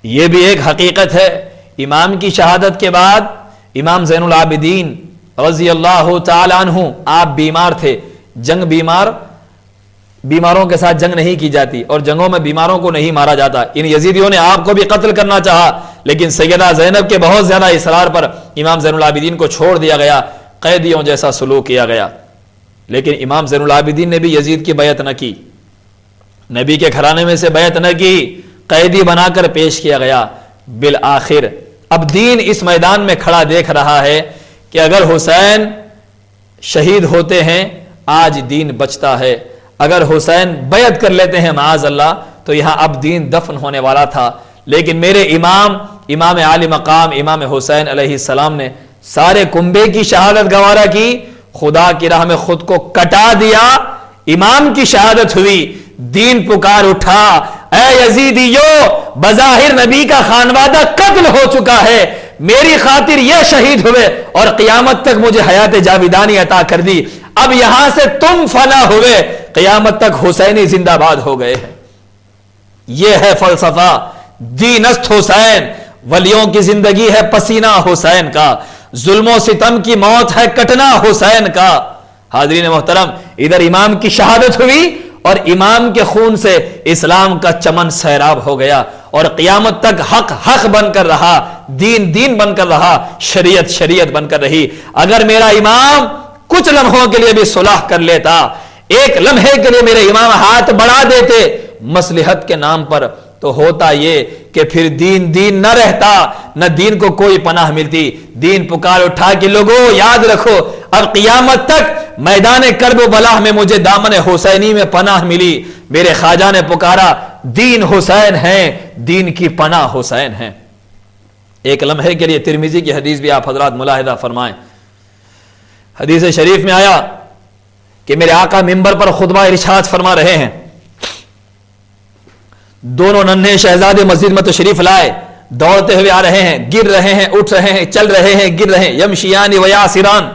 یہ بھی ایک حقیقت ہے، امام کی شہادت کے بعد امام زین العابدین رضی اللہ تعالی عنہ آپ بیمار تھے، بیماروں کے ساتھ جنگ نہیں کی جاتی اور جنگوں میں بیماروں کو نہیں مارا جاتا، ان یزیدیوں نے آپ کو بھی قتل کرنا چاہا، لیکن سیدہ زینب کے بہت زیادہ اصرار پر امام زین العابدین کو چھوڑ دیا گیا، قیدیوں جیسا سلوک کیا گیا۔ لیکن امام زین العابدین نے بھی یزید کی بیعت نہ کی، نبی کے گھرانے میں سے بیعت نہ کی، قیدی بنا کر پیش کیا گیا۔ بالآخر اب دین اس میدان میں کھڑا دیکھ رہا ہے کہ اگر حسین شہید ہوتے ہیں آج دین بچتا ہے، اگر حسین بیعت کر لیتے ہیں معاذ اللہ تو یہاں اب دین دفن ہونے والا تھا۔ لیکن میرے امام عالی مقام امام حسین علیہ السلام نے سارے کنبے کی شہادت گوارا کی، خدا کی راہ میں خود کو کٹا دیا، امام کی شہادت ہوئی، دین پکار اٹھا، اے یزیدیو بظاہر نبی کا خانوادہ قتل ہو چکا ہے، میری خاطر یہ شہید ہوئے اور قیامت تک مجھے حیات جاویدانی عطا کر دی، اب یہاں سے تم فنا ہوئے، قیامت تک حسینی زندہ باد ہو گئے ہیں۔ یہ ہے فلسفہ، دینست حسین، ولیوں کی زندگی ہے پسینہ حسین کا، ظلم و ستم کی موت ہے کٹنا حسین کا۔ حاضرین محترم، ادھر امام کی شہادت ہوئی اور امام کے خون سے اسلام کا چمن سیراب ہو گیا اور قیامت تک حق حق بن کر رہا، دین دین بن کر رہا، شریعت شریعت بن کر رہی۔ اگر میرا امام کچھ لمحوں کے لیے بھی صلح کر لیتا، ایک لمحے کے لیے میرے امام ہاتھ بڑھا دیتے مصلحت کے نام پر، تو ہوتا یہ کہ پھر دین دین نہ رہتا، نہ دین کو کوئی پناہ ملتی۔ دین پکار اٹھا کہ لوگوں یاد رکھو، اب قیامت تک میدان کرب و بلا میں مجھے دامن حسینی میں پناہ ملی، میرے خواجہ نے پکارا دین حسین ہے، دین کی پناہ حسین ہے۔ ایک لمحے کے لیے ترمذی کی حدیث بھی آپ حضرات ملاحظہ فرمائیں، حدیث شریف میں آیا کہ میرے آقا منبر پر خطبہ ارشاد فرما رہے ہیں، دونوں ننھے شہزادے مسجد میں تشریف لائے، دوڑتے ہوئے آ رہے ہیں، گر رہے ہیں، اٹھ رہے ہیں، چل رہے ہیں، گر رہے ہیں، یمشیان و یاسران،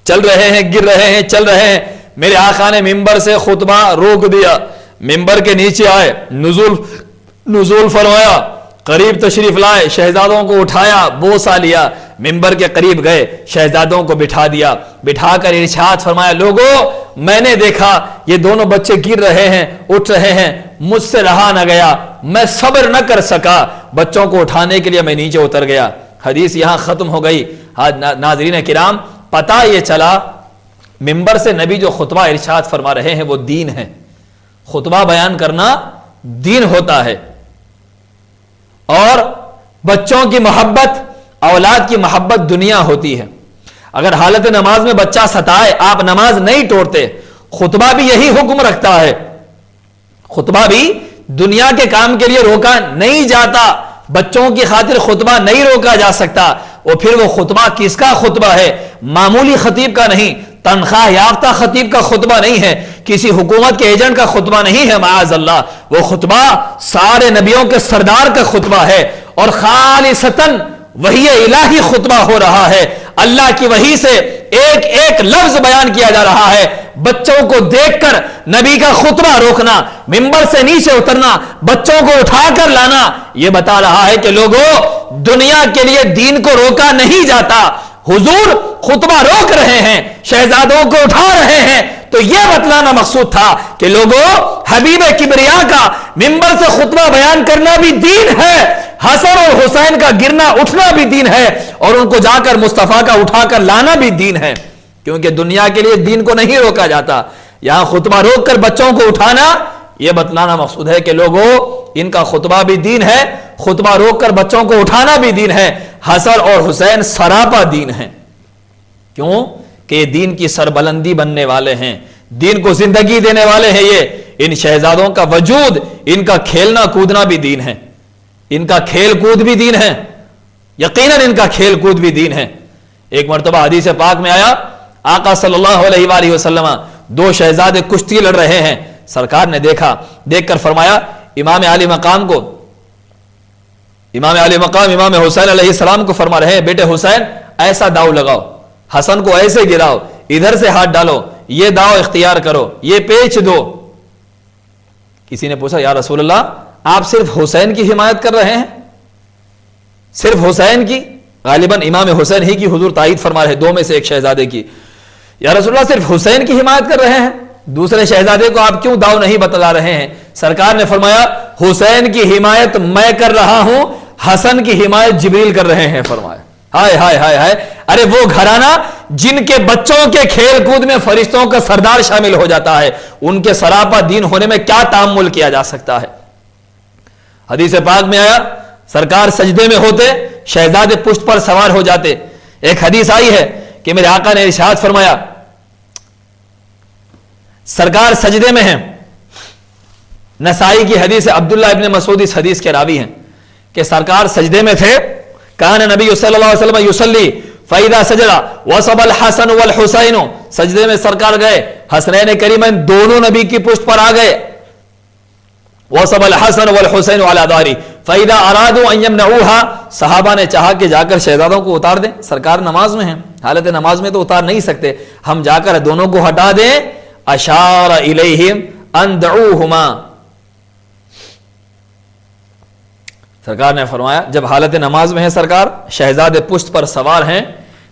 چل رہے ہیں، گر رہے ہیں، چل رہے ہیں۔ میرے آقا نے منبر سے خطبہ روک دیا، منبر کے نیچے آئے، نزول فرمایا، قریب تشریف لائے، شہزادوں کو اٹھایا، بوسا لیا، منبر کے قریب گئے، شہزادوں کو بٹھا دیا، بٹھا کر ارشاد فرمایا، لوگوں میں نے دیکھا یہ دونوں بچے گر رہے ہیں، اٹھ رہے ہیں، مجھ سے رہا نہ گیا، میں صبر نہ کر سکا، بچوں کو اٹھانے کے لیے میں نیچے اتر گیا۔ حدیث یہاں ختم ہو گئی۔ ناظرین کرام، پتہ یہ چلا منبر سے نبی جو خطبہ ارشاد فرما رہے ہیں وہ دین ہے، خطبہ بیان کرنا دین ہوتا ہے، اور بچوں کی محبت، اولاد کی محبت دنیا ہوتی ہے۔ اگر حالت نماز میں بچہ ستائے، آپ نماز نہیں توڑتے، خطبہ بھی یہی حکم رکھتا ہے، خطبہ بھی دنیا کے کام کے لیے روکا نہیں جاتا، بچوں کی خاطر خطبہ نہیں روکا جا سکتا۔ اور پھر وہ خطبہ کس کا خطبہ ہے؟ معمولی خطیب کا نہیں، تنخواہ یافتہ خطیب کا خطبہ نہیں ہے، کسی حکومت کے ایجنٹ کا خطبہ نہیں ہے، معاذ اللہ، وہ خطبہ سارے نبیوں کے سردار کا خطبہ ہے، اور خالصتاً وحی الہی خطبہ ہو رہا ہے، اللہ کی وحی سے ایک ایک لفظ بیان کیا جا رہا ہے۔ بچوں کو دیکھ کر نبی کا خطبہ روکنا، منبر سے نیچے اترنا، بچوں کو اٹھا کر لانا، یہ بتا رہا ہے کہ لوگوں دنیا کے لیے دین کو روکا نہیں جاتا۔ حضور خطبہ روک رہے ہیں، شہزادوں کو اٹھا رہے ہیں، تو یہ بتلانا مقصود تھا کہ لوگوں حبیب کبریا کا منبر سے خطبہ بیان کرنا بھی دین ہے، حسن اور حسین کا گرنا اٹھنا بھی دین ہے، اور ان کو جا کر مصطفیٰ کا اٹھا کر لانا بھی دین ہے، کیونکہ دنیا کے لیے دین کو نہیں روکا جاتا۔ یہاں خطبہ روک کر بچوں کو اٹھانا، یہ بتلانا مقصود ہے کہ لوگوں ان کا خطبہ بھی دین ہے، خطبہ روک کر بچوں کو اٹھانا بھی دین ہے، حسن اور حسین سراپا دین ہے۔ کیوں کہ یہ دین کی سربلندی بننے والے ہیں، دین کو زندگی دینے والے ہیں، یہ ان شہزادوں کا وجود، ان کا کھیلنا کودنا بھی دین ہے، ان کا کھیل کود بھی دین ہے۔ یقیناً ان کا کھیل کود بھی دین ہے. ایک مرتبہ حدیث پاک میں آیا آقا صلی اللہ علیہ وآلہ وسلم دو شہزادے کشتی لڑ رہے ہیں. سرکار نے دیکھا, دیکھ کر فرمایا امام علی مقام امام حسین علیہ السلام کو فرما رہے ہیں بیٹے حسین ایسا داؤ لگاؤ, حسن کو ایسے گراؤ, ادھر سے ہاتھ ڈالو, یہ داؤ اختیار کرو, یہ پیچ دو. کسی نے پوچھا یا رسول اللہ آپ صرف حسین کی حمایت کر رہے ہیں؟ صرف حسین کی؟ غالباً امام حسین ہی کی حضور تائید فرما رہے, دو میں سے ایک شہزادے کی. یا رسول اللہ صرف حسین کی حمایت کر رہے ہیں, دوسرے شہزادے کو آپ کیوں داؤ نہیں بتلا رہے ہیں؟ سرکار نے فرمایا حسین کی حمایت میں کر رہا ہوں, حسن کی حمایت جبریل کر رہے ہیں. فرمایا ہائے ہائے ہائے ہائے, ارے وہ گھرانہ جن کے بچوں کے کھیل کود میں فرشتوں کا سردار شامل ہو جاتا ہے, ان کے سراپا دین ہونے میں کیا تامل کیا جا سکتا ہے؟ حدیث پاک میں آیا سرکار سجدے میں ہوتے, شہزادے پشت پر سوار ہو جاتے. ایک حدیث آئی ہے کہ میرے آقا نے ارشاد فرمایا سرکار سجدے میں ہیں. نسائی کی حدیث ہے, عبداللہ ابن مسعود اس حدیث کے راوی ہیں کہ سرکار سجدے میں تھے. کان نبی صلی اللہ علیہ وسلم یصلی فاذا سجدا وصب الحسن والحسین, سجدے میں سرکار گئے, حسنین کریمین دونوں نبی کی پشت پر آ گئے. وصب الحسن والحسین علی ظہری فاذا ارادوا ان يمنعوها, صحابہ نے چاہا کہ جا کر شہزادوں کو اتار دیں, سرکار نماز میں ہیں, حالت نماز میں تو اتار نہیں سکتے, ہم جا کر دونوں کو ہٹا دیں. اشار الیہم ان دعوہما, سرکار نے فرمایا جب حالت نماز میں ہے سرکار, شہزادے پشت پر سوار ہیں,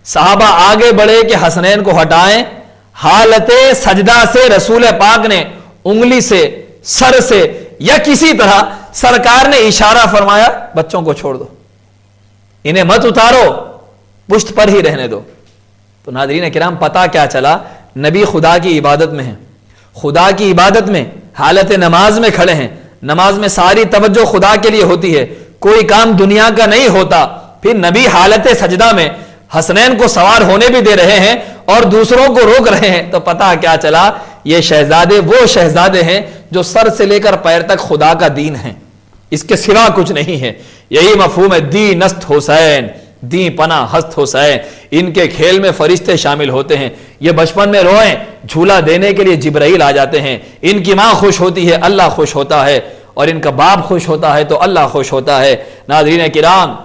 صحابہ آگے بڑھے کہ حسنین کو ہٹائیں. حالت سجدہ سے رسول پاک نے انگلی سے, سر سے یا کسی طرح سرکار نے اشارہ فرمایا بچوں کو چھوڑ دو, انہیں مت اتارو, پشت پر ہی رہنے دو. تو ناظرین کرام پتہ کیا چلا, نبی خدا کی عبادت میں ہیں, خدا کی عبادت میں حالت نماز میں کھڑے ہیں, نماز میں ساری توجہ خدا کے لیے ہوتی ہے, کوئی کام دنیا کا نہیں ہوتا. پھر نبی حالت سجدہ میں حسنین کو سوار ہونے بھی دے رہے ہیں اور دوسروں کو روک رہے ہیں. تو پتہ کیا چلا یہ شہزادے وہ شہزادے ہیں جو سر سے لے کر پیر تک خدا کا دین ہیں, اس کے سوا کچھ نہیں ہے. یہی مفہوم ہے دی نست حسین, دی پناہ ہست حسین. ان کے کھیل میں فرشتے شامل ہوتے ہیں. یہ بچپن میں روئیں, جھولا دینے کے لیے جبرائیل آ جاتے ہیں. ان کی ماں خوش ہوتی ہے, اللہ خوش ہوتا ہے, اور ان کا باپ خوش ہوتا ہے تو اللہ خوش ہوتا ہے. ناظرین کرام,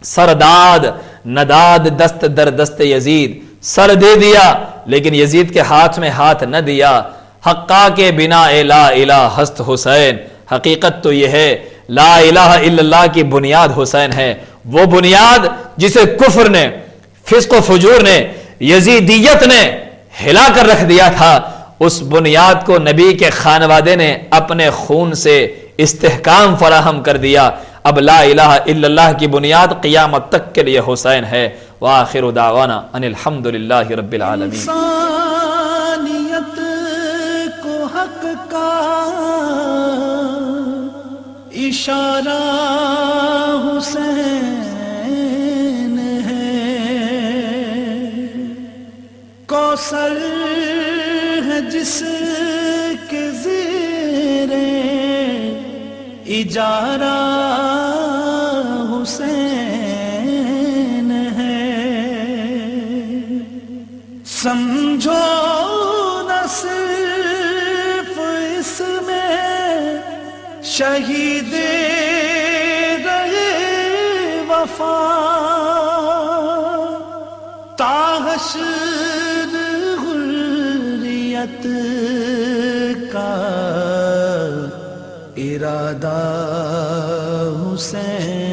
سرداد نداد دست در دست یزید, سر دے دیا لیکن یزید کے ہاتھ میں ہاتھ نہ دیا. حقا کے بنا لا الہ ہست حسین, حقیقت تو یہ ہے لا الہ الا اللہ کی بنیاد حسین ہے. وہ بنیاد جسے کفر نے, فسق و فجور نے, یزیدیت نے ہلا کر رکھ دیا تھا, اس بنیاد کو نبی کے خانوادے نے اپنے خون سے استحکام فراہم کر دیا. اب لا الہ الا اللہ کی بنیاد قیامت تک کے لیے حسین ہے. وآخر دعوانا ان الحمدللہ رب العالمین. انسانیت کو حق کا اشارہ حسین ہے, کوثر ہے جس کے زیر اجارہ حسین ہے. سمجھو نہ صرف اس میں شہید رہے وفا, تا حشر حریت کا ارادہ حسین